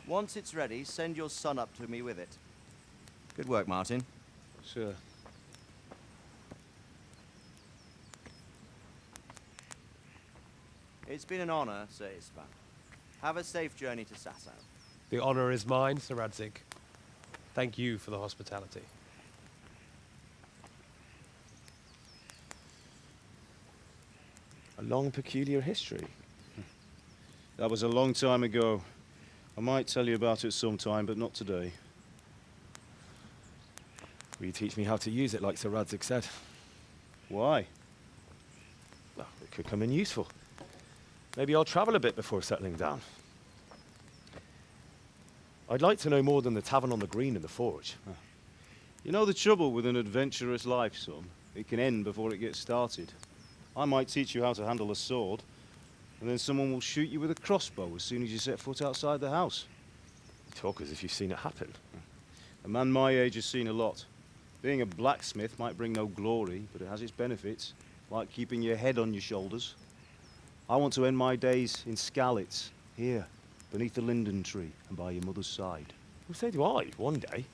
Once it's ready, send your son up to me with it. Good work, Martin. Sure. It's been an honor, Sir Ispan. Have a safe journey to Sasau. The honor is mine, Sir Radzig. Thank you for the hospitality. A long, peculiar history. That was a long time ago. I might tell you about it sometime, but not today. Will you teach me how to use it like Sir Radzig said? Why? Well, it could come in useful. Maybe I'll travel a bit before settling down. I'd like to know more than the tavern on the green and the forge. You know the trouble with an adventurous life, son? It can end before it gets started. I might teach you how to handle a sword, and then someone will shoot you with a crossbow as soon as you set foot outside the house. You talk as if you've seen it happen. A man my age has seen a lot. Being a blacksmith might bring no glory, but it has its benefits, like keeping your head on your shoulders. I want to end my days in Skalitz, here, beneath the linden tree and by your mother's side. Well, so do I, one day.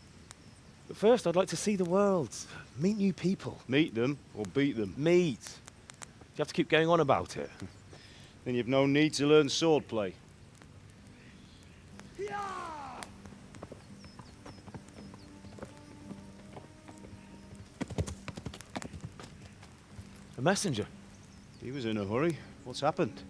But first, I'd like to see the world, meet new people. Meet them or beat them? Meet. You have to keep going on about it. Then you've no need to learn swordplay. A messenger. He was in a hurry. What's happened?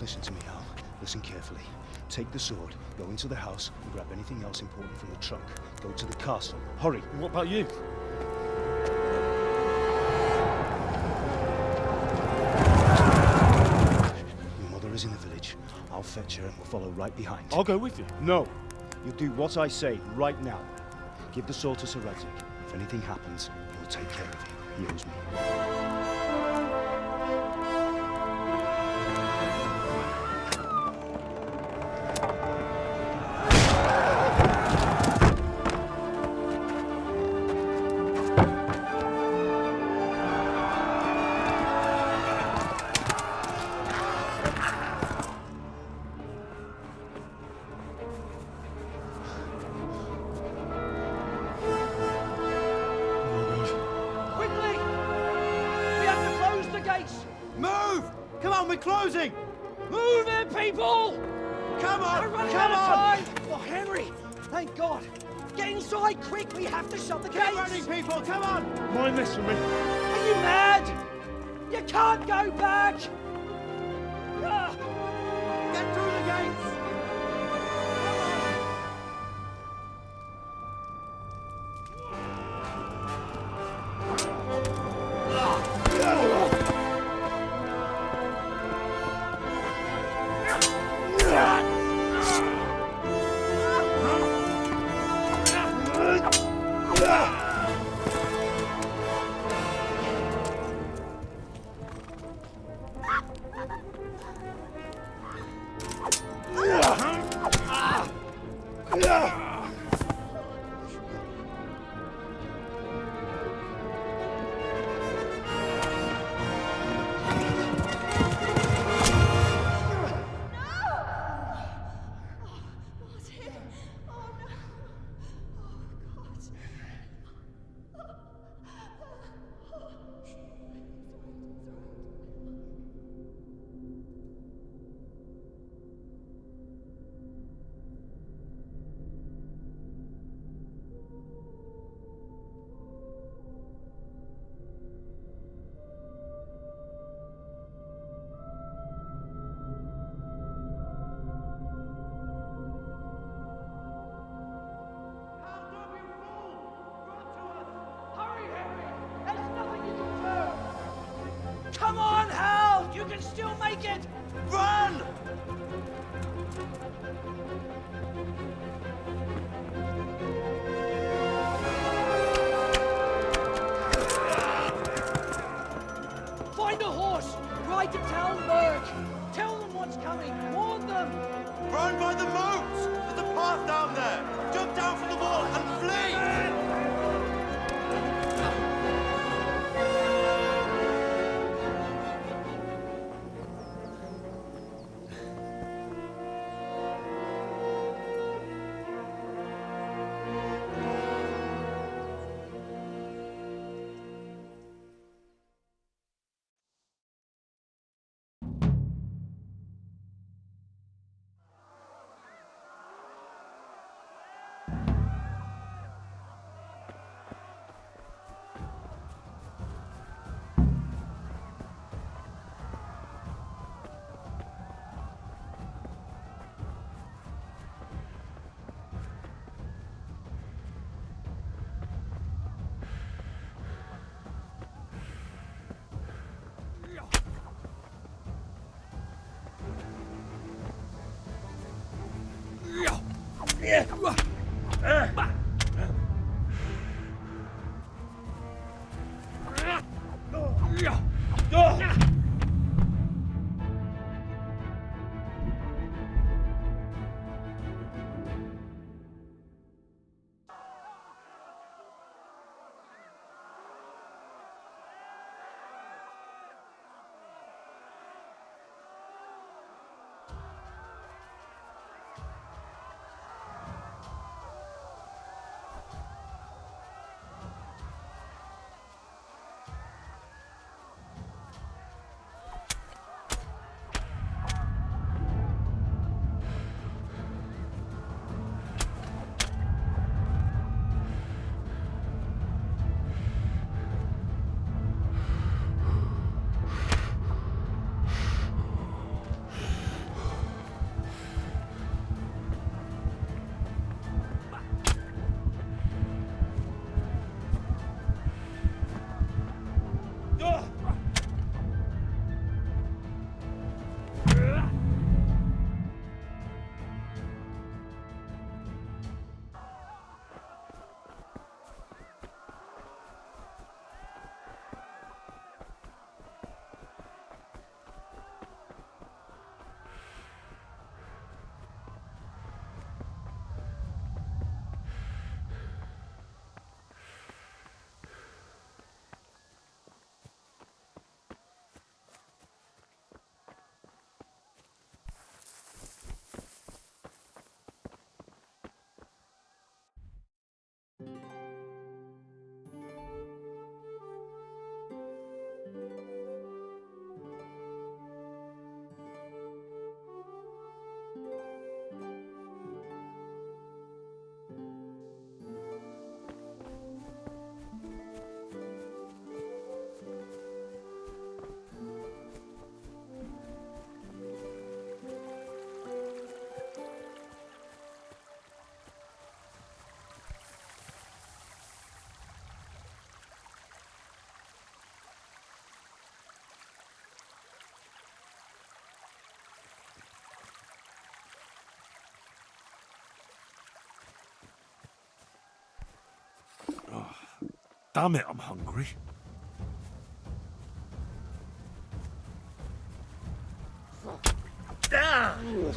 Listen to me, Al. Listen carefully. Take the sword, go into the house, and grab anything else important from the trunk. Go to the castle. Hurry! What about you? Your mother is in the village. I'll fetch her and we'll follow right behind. I'll go with you. No! You'll do what I say right now. Give the sword to Sir Radzig. If anything happens, he'll take care of you. He owes me. We're closing! Move it, people! Come on! We're running Come out of on! time! Oh, Henry! Thank God! Get inside, quick! We have to shut the gates! Keep running, people! Come on! Mind this for me. Are you mad? You can't go back! Ah. Get through the gates! Find a horse! Ride to Talmberg! Tell them what's coming! Warn them! Run by the moat! There's a path down there! Jump down from the wall and flee! Damn it, I'm hungry. Ow!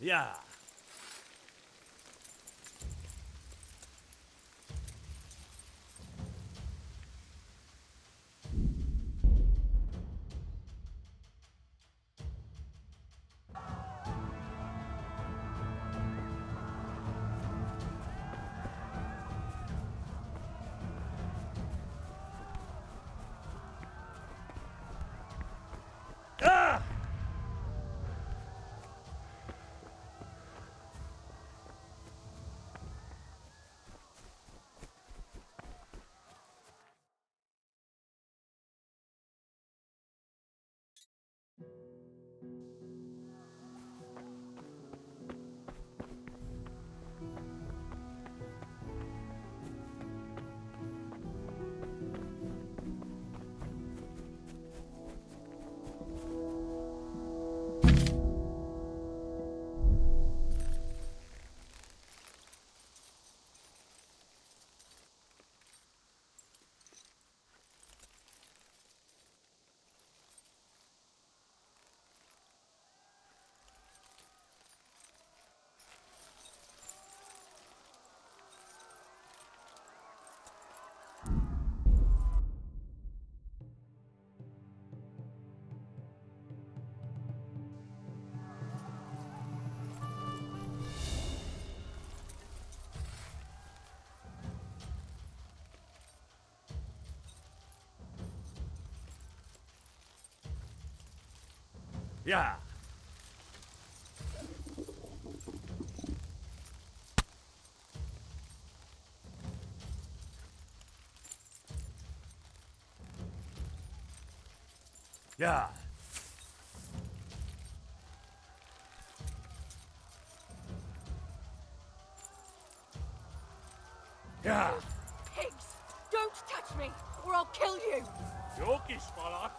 Yeah. Yeah. Yeah. Yeah. Pigs! Don't touch me, or I'll kill you! Joki, Spala.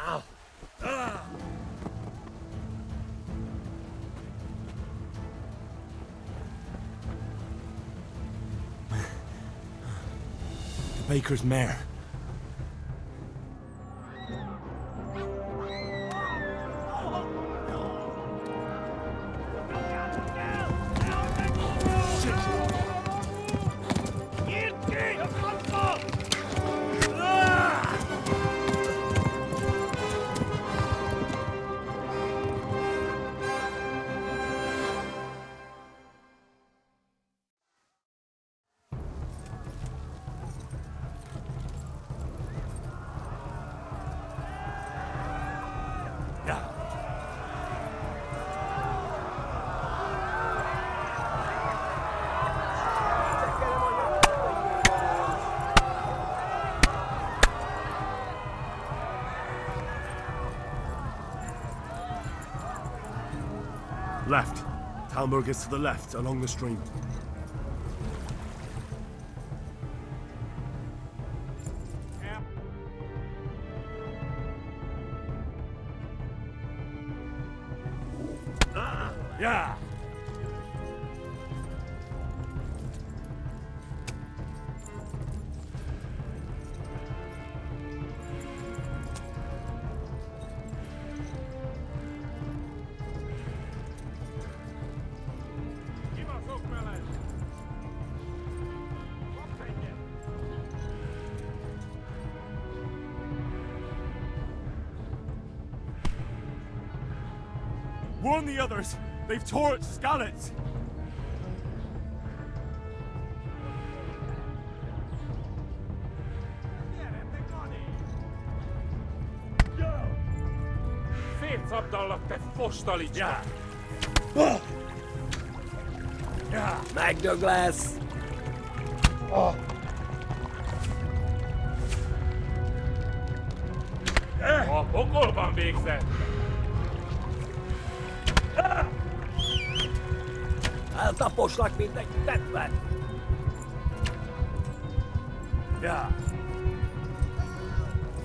Ow. Ah. The baker's mare. Left. Talmberg is to the left, along the stream. Yeah. Warn the others! They've tore at Skalitz! apostoliczka. Magnoglass. A pokolban végzett. Eltaposlak, mint egy tetvet. Yeah.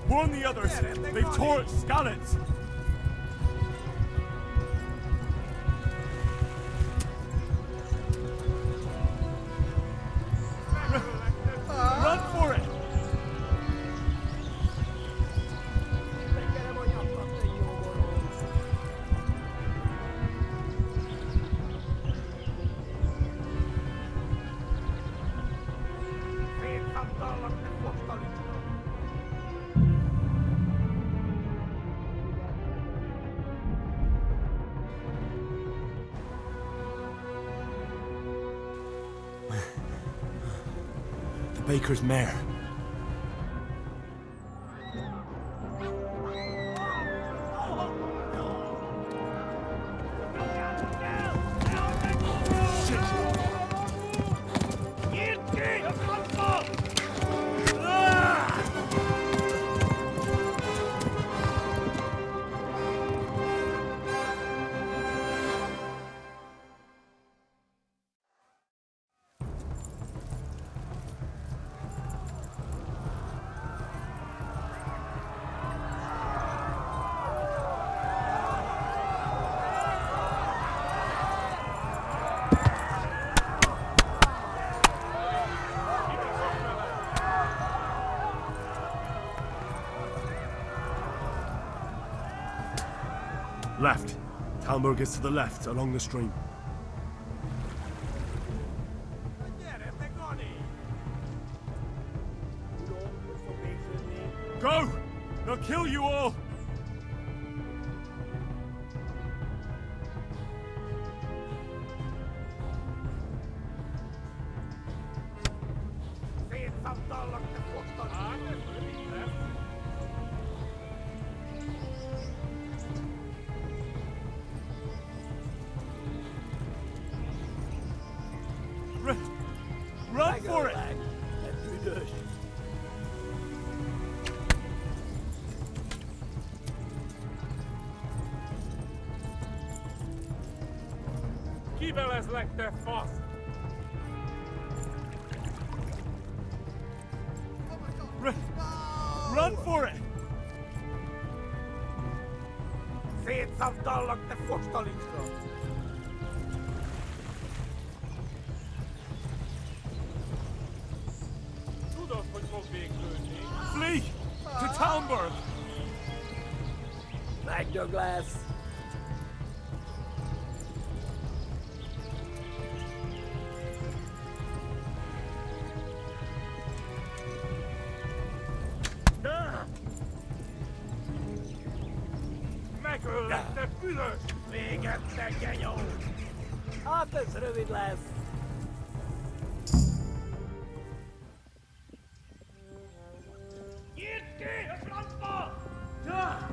Warn the others. They've tore its scallops. Run for it! The baker's mare. Left. Talmberg is to the left, along the stream. Go! They'll kill you all! Run for it! Kibeles lekte fasz! Run for it! Szétszabdallak, te fostalicska! Tudod, hogy fog végződni. Flee! To Talmberg! Magnoglass. Megöllek, te büdös! Véget, te genyó! Hát ez rövid lesz. Nyitd ki a francba! Ja!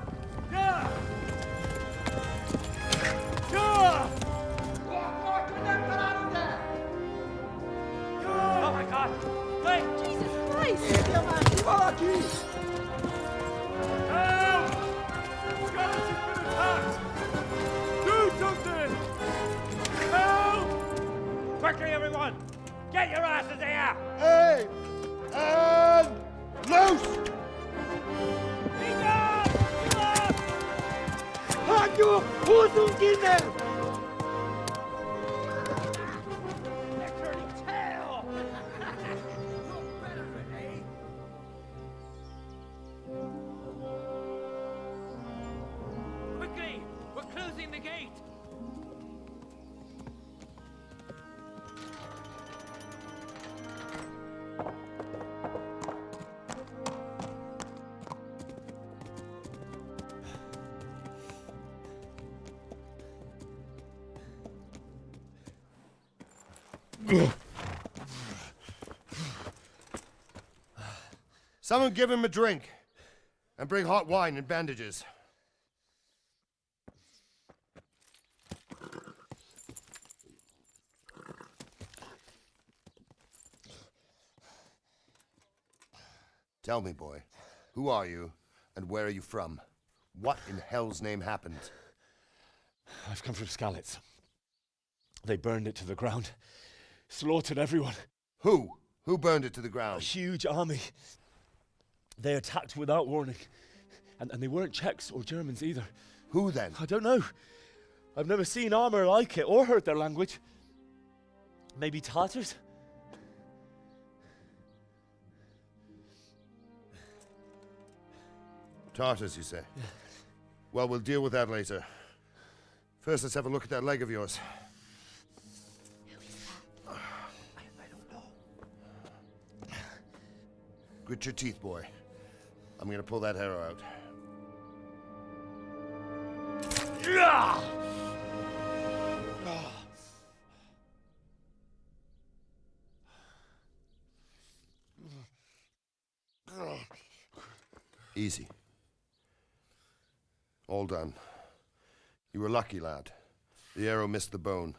Ja! Ja! Nem találod el! Oh my god! Wait! Jesus Christ! Írja már ki valaki! Help! Skeleton's been attacked! Do something! Help! Quickly, everyone! Get your asses here! Hey! And loose! Hagyjuk! Húzzunk innen! Quickly! We're closing the gate! Someone give him a drink. And bring hot wine and bandages. Tell me, boy, who are you, and where are you from? What in hell's name happened? I've come from Skalitz. They burned it to the ground. Slaughtered everyone. Who? Who burned it to the ground? A huge army. They attacked without warning. And they weren't Czechs or Germans either. Who then? I don't know. I've never seen armor like it or heard their language. Maybe Tatars? Tartars, you say? Yeah. Well, we'll deal with that later. First, let's have a look at that leg of yours. I don't know. Grit your teeth, boy. I'm gonna pull that arrow out. Easy. All done. You were lucky, lad. The arrow missed the bone.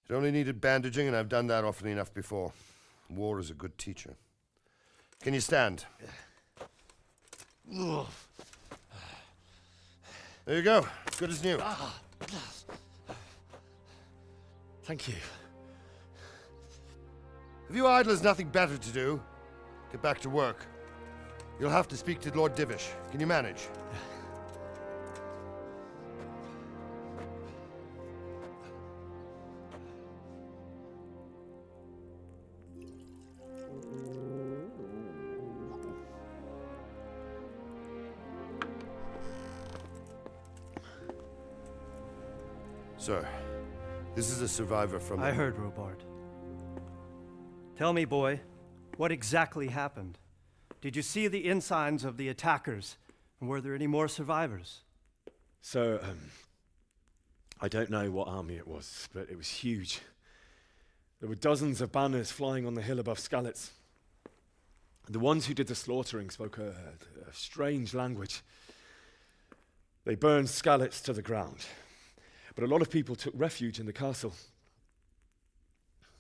It only needed bandaging, and I've done that often enough before. War is a good teacher. Can you stand? There you go. Good as new. Thank you. Have you idlers nothing better to do? Get back to work. You'll have to speak to Lord Divish. Can you manage? Sir, this is a survivor from... I heard, Robard. Tell me, boy, what exactly happened? Did you see the ensigns of the attackers? And were there any more survivors? So, I don't know what army it was, but it was huge. There were dozens of banners flying on the hill above Skalitz. The ones who did the slaughtering spoke a strange language. They burned Skalitz to the ground, but a lot of people took refuge in the castle.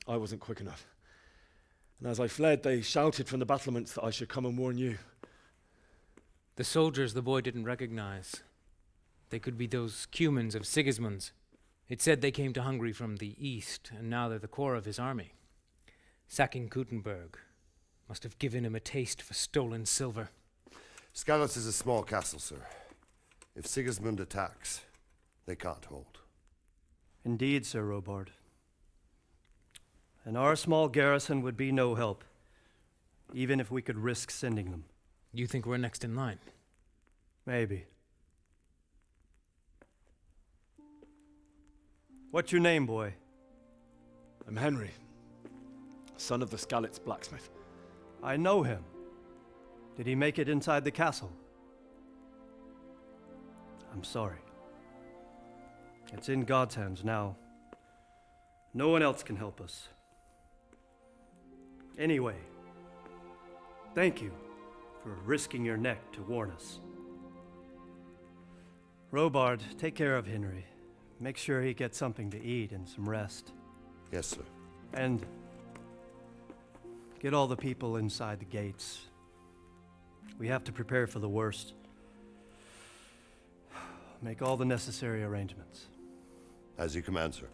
I wasn't quick enough. And as I fled, they shouted from the battlements that I should come and warn you. The soldiers the boy didn't recognize. They could be those Cumans of Sigismund's. It said they came to Hungary from the east, and now they're the core of his army. Sacking Gutenberg must have given him a taste for stolen silver. Skalitz is a small castle, sir. If Sigismund attacks, they can't hold. Indeed, Sir Robard. And our small garrison would be no help, even if we could risk sending them. You think we're next in line? Maybe. What's your name, boy? I'm Henry, son of the Skalitz blacksmith. I know him. Did he make it inside the castle? I'm sorry. It's in God's hands now. No one else can help us. Anyway, thank you for risking your neck to warn us. Robard, take care of Henry. Make sure he gets something to eat and some rest. Yes, sir. And get all the people inside the gates. We have to prepare for the worst. Make all the necessary arrangements. As you command, sir.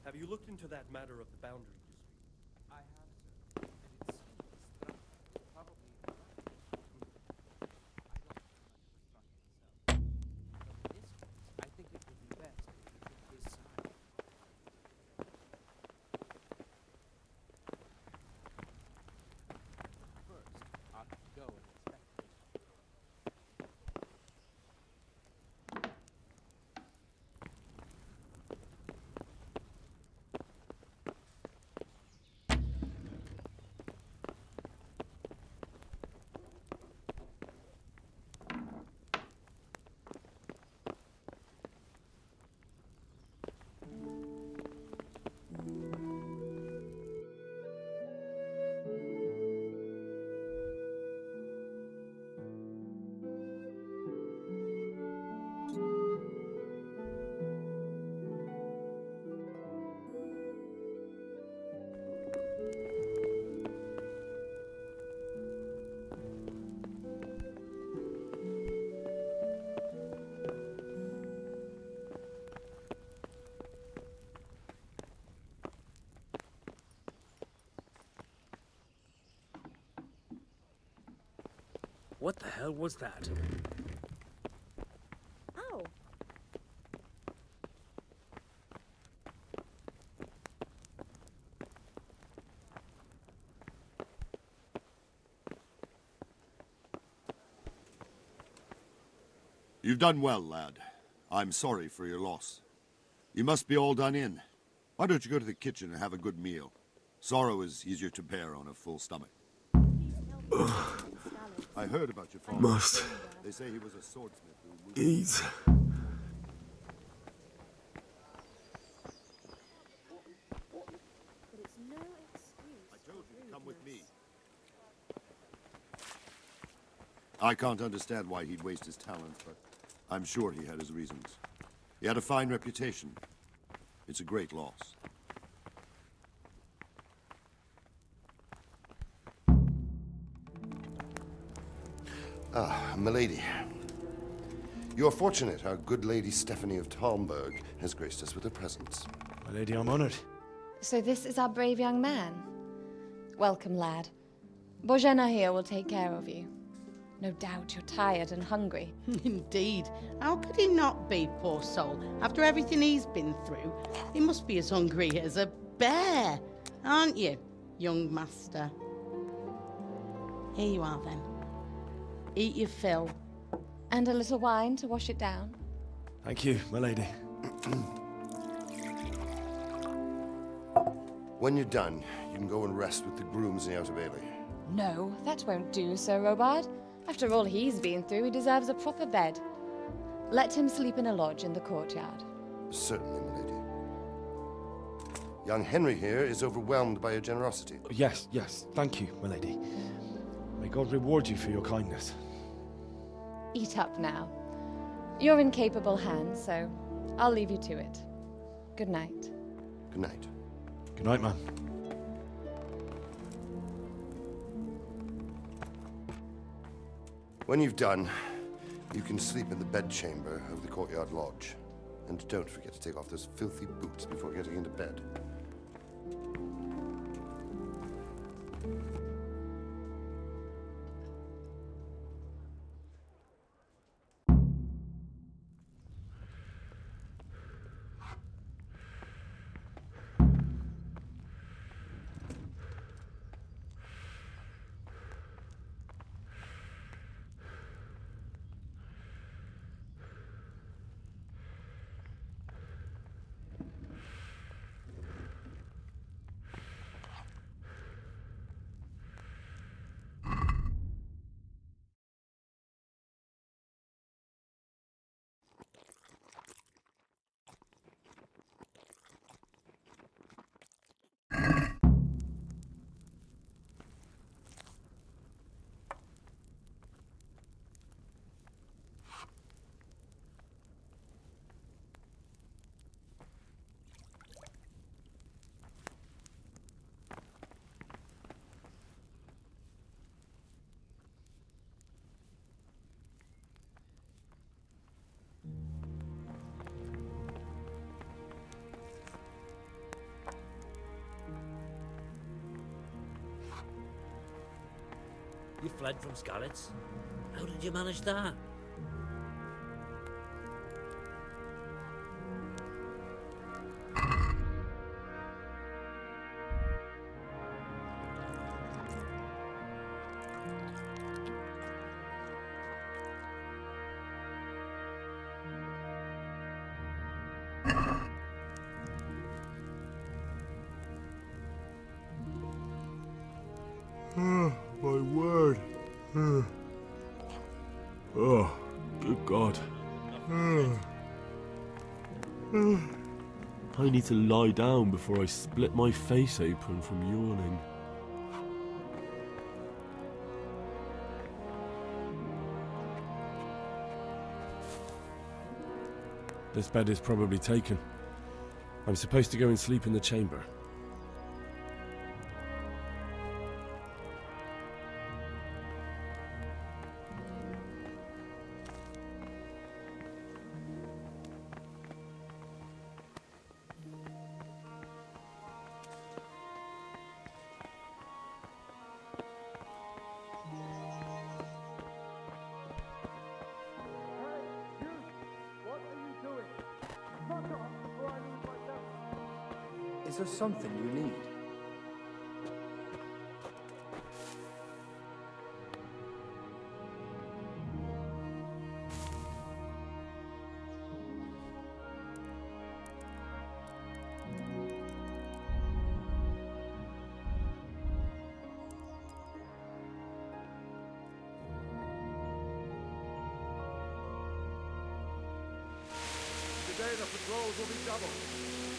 Have you looked into that matter of the boundary dispute? I have, sir. And it seems that probably But in this case, I think it would be best if you took his side. First, I'll have to go and inspect this. What the hell was that? Ow. You've done well, lad. I'm sorry for your loss. You must be all done in. Why don't you go to the kitchen and have a good meal? Sorrow is easier to bear on a full stomach. I heard about your father. Must They say he was a swordsmith who... eat. I told you to come with me. I can't understand why he'd waste his talent, but I'm sure he had his reasons. He had a fine reputation. It's a great loss. Ah, milady. You're fortunate our good lady Stephanie of Talmberg has graced us with her presence. My lady, I'm honored. So this is our brave young man. Welcome, lad. Bojena here will take care of you. No doubt you're tired and hungry. Indeed. How could he not be, poor soul? After everything he's been through, he must be as hungry as a bear, aren't you, young master? Here you are, then. Eat your fill. And a little wine to wash it down. Thank you, my lady. When you're done, you can go and rest with the grooms in the Outer Bailey. No, that won't do, Sir Robard. After all he's been through, he deserves a proper bed. Let him sleep in a lodge in the courtyard. Certainly, milady. Young Henry here is overwhelmed by your generosity. Yes, yes, thank you, my lady. May God reward you for your kindness. Eat up now. You're in capable hands, so I'll leave you to it. Good night. Good night. Good night, man. When you've done, you can sleep in the bedchamber of the courtyard lodge. And don't forget to take off those filthy boots before getting into bed. You fled from Skalitz? How did you manage that? My word. Oh, good God. I need to lie down before I split my face open from yawning. This bed is probably taken. I'm supposed to go and sleep in the chamber. Is there something you need? Today the patrols will be doubled.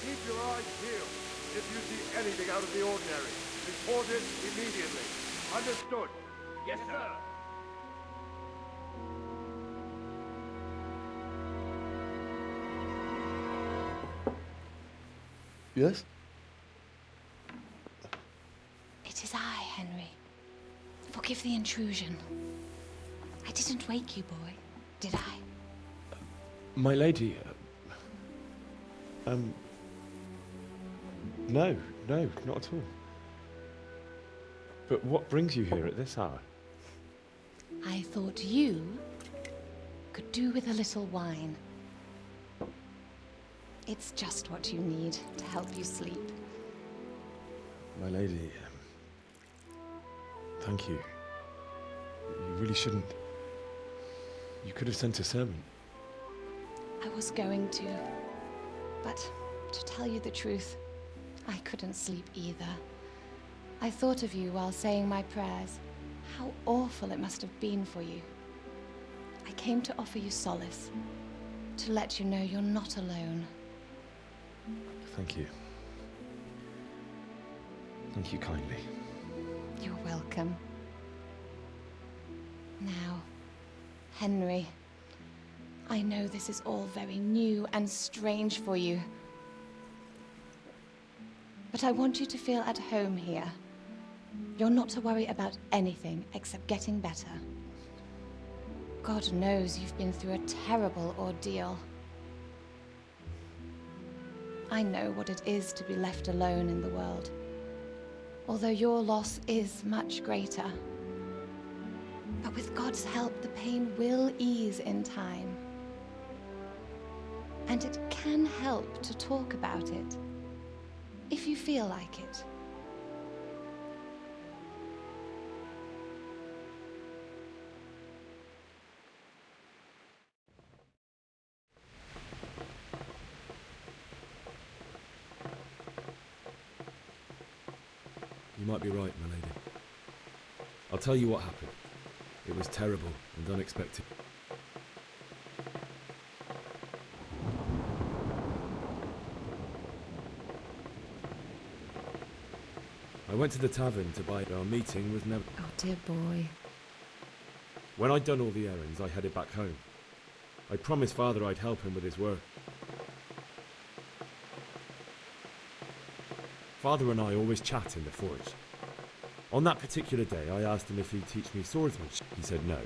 Keep your eyes peeled. If you see anything out of the ordinary, report it immediately. Understood? Yes, sir. Yes? It is I, Henry. Forgive the intrusion. I didn't wake you, boy, did I? My lady. No, not at all. But what brings you here at this hour? I thought you could do with a little wine. It's just what you need to help you sleep. My lady, thank you. You really shouldn't. You could have sent a servant. I was going to, but to tell you the truth, I couldn't sleep either. I thought of you while saying my prayers. How awful it must have been for you. I came to offer you solace, to let you know you're not alone. Thank you. Thank you kindly. You're welcome. Now, Henry, I know this is all very new and strange for you, but I want you to feel at home here. You're not to worry about anything except getting better. God knows you've been through a terrible ordeal. I know what it is to be left alone in the world, although your loss is much greater. But with God's help, the pain will ease in time. And it can help to talk about it, if you feel like it. You might be right, my lady. I'll tell you what happened. It was terrible and unexpected. I went to the tavern to buy our meeting with Neville. Oh, dear boy. When I'd done all the errands, I headed back home. I promised Father I'd help him with his work. Father and I always chat in the forge. On that particular day, I asked him if he'd teach me swordsmanship. He said no.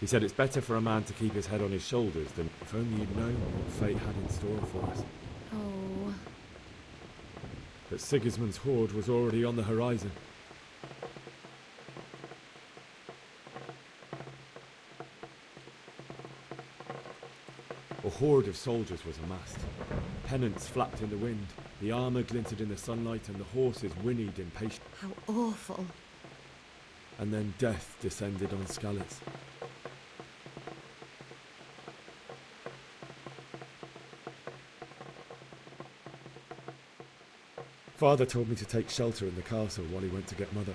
He said it's better for a man to keep his head on his shoulders than... If only you'd known what fate had in store for us. Oh. But Sigismund's horde was already on the horizon. A horde of soldiers was amassed. Pennants flapped in the wind, the armour glinted in the sunlight, and the horses whinnied impatient. How awful. And then death descended on Skalitz. Father told me to take shelter in the castle while he went to get Mother.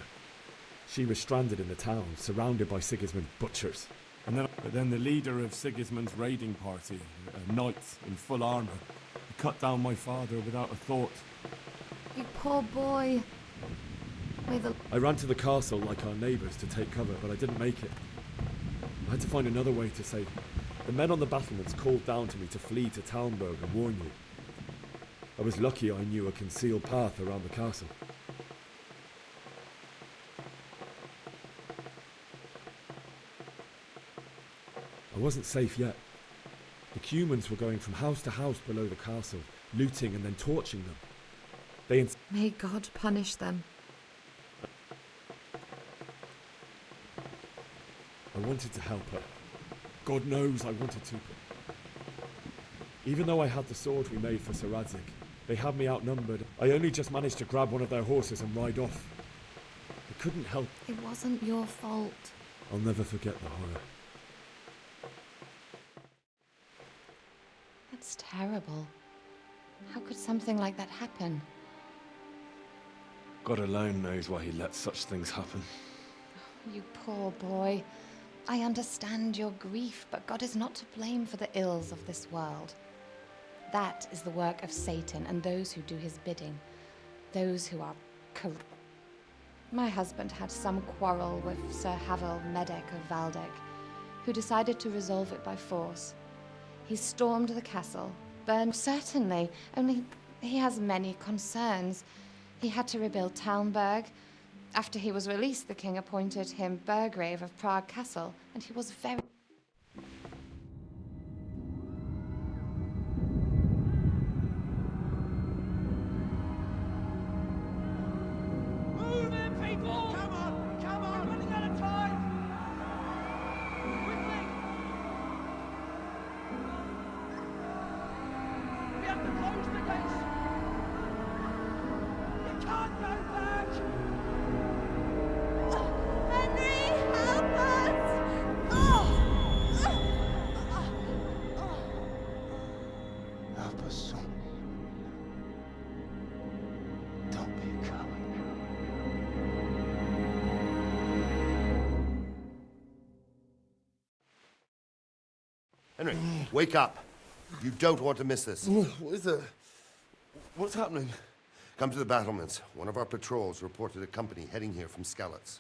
She was stranded in the town, surrounded by Sigismund's butchers. But then the leader of Sigismund's raiding party, a knight in full armour, cut down my father without a thought. You poor boy. I ran to the castle like our neighbours to take cover, but I didn't make it. I had to find another way to save him. The men on the battlements called down to me to flee to Talmberg and warn you. I was lucky I knew a concealed path around the castle. I wasn't safe yet. The Cumans were going from house to house below the castle, looting and then torching them. May God punish them. I wanted to help her. God knows I wanted to. Even though I had the sword we made for Sir Radzig, They had me outnumbered. I only just managed to grab one of their horses and ride off. I couldn't help. It wasn't your fault. I'll never forget the horror. That's terrible. How could something like that happen? God alone knows why he lets such things happen. You poor boy. I understand your grief, but God is not to blame for the ills of this world. That is the work of Satan and those who do his bidding. Those who are corrupt. My husband had some quarrel with Sir Havel Medek of Valdek, who decided to resolve it by force. He stormed the castle, burned certainly, only he has many concerns. He had to rebuild Talmberg. After he was released, the king appointed him Burgrave of Prague Castle, and he was very... Move in, people! Come on! Come on! We're running out of time! Quickly! We have to close the gates! You can't go back! Henry, help us! Help us, son. Don't be a coward. Henry, wake up. You don't want to miss this. What is it? What's happening? Come to the battlements. One of our patrols reported a company heading here from Skalitz.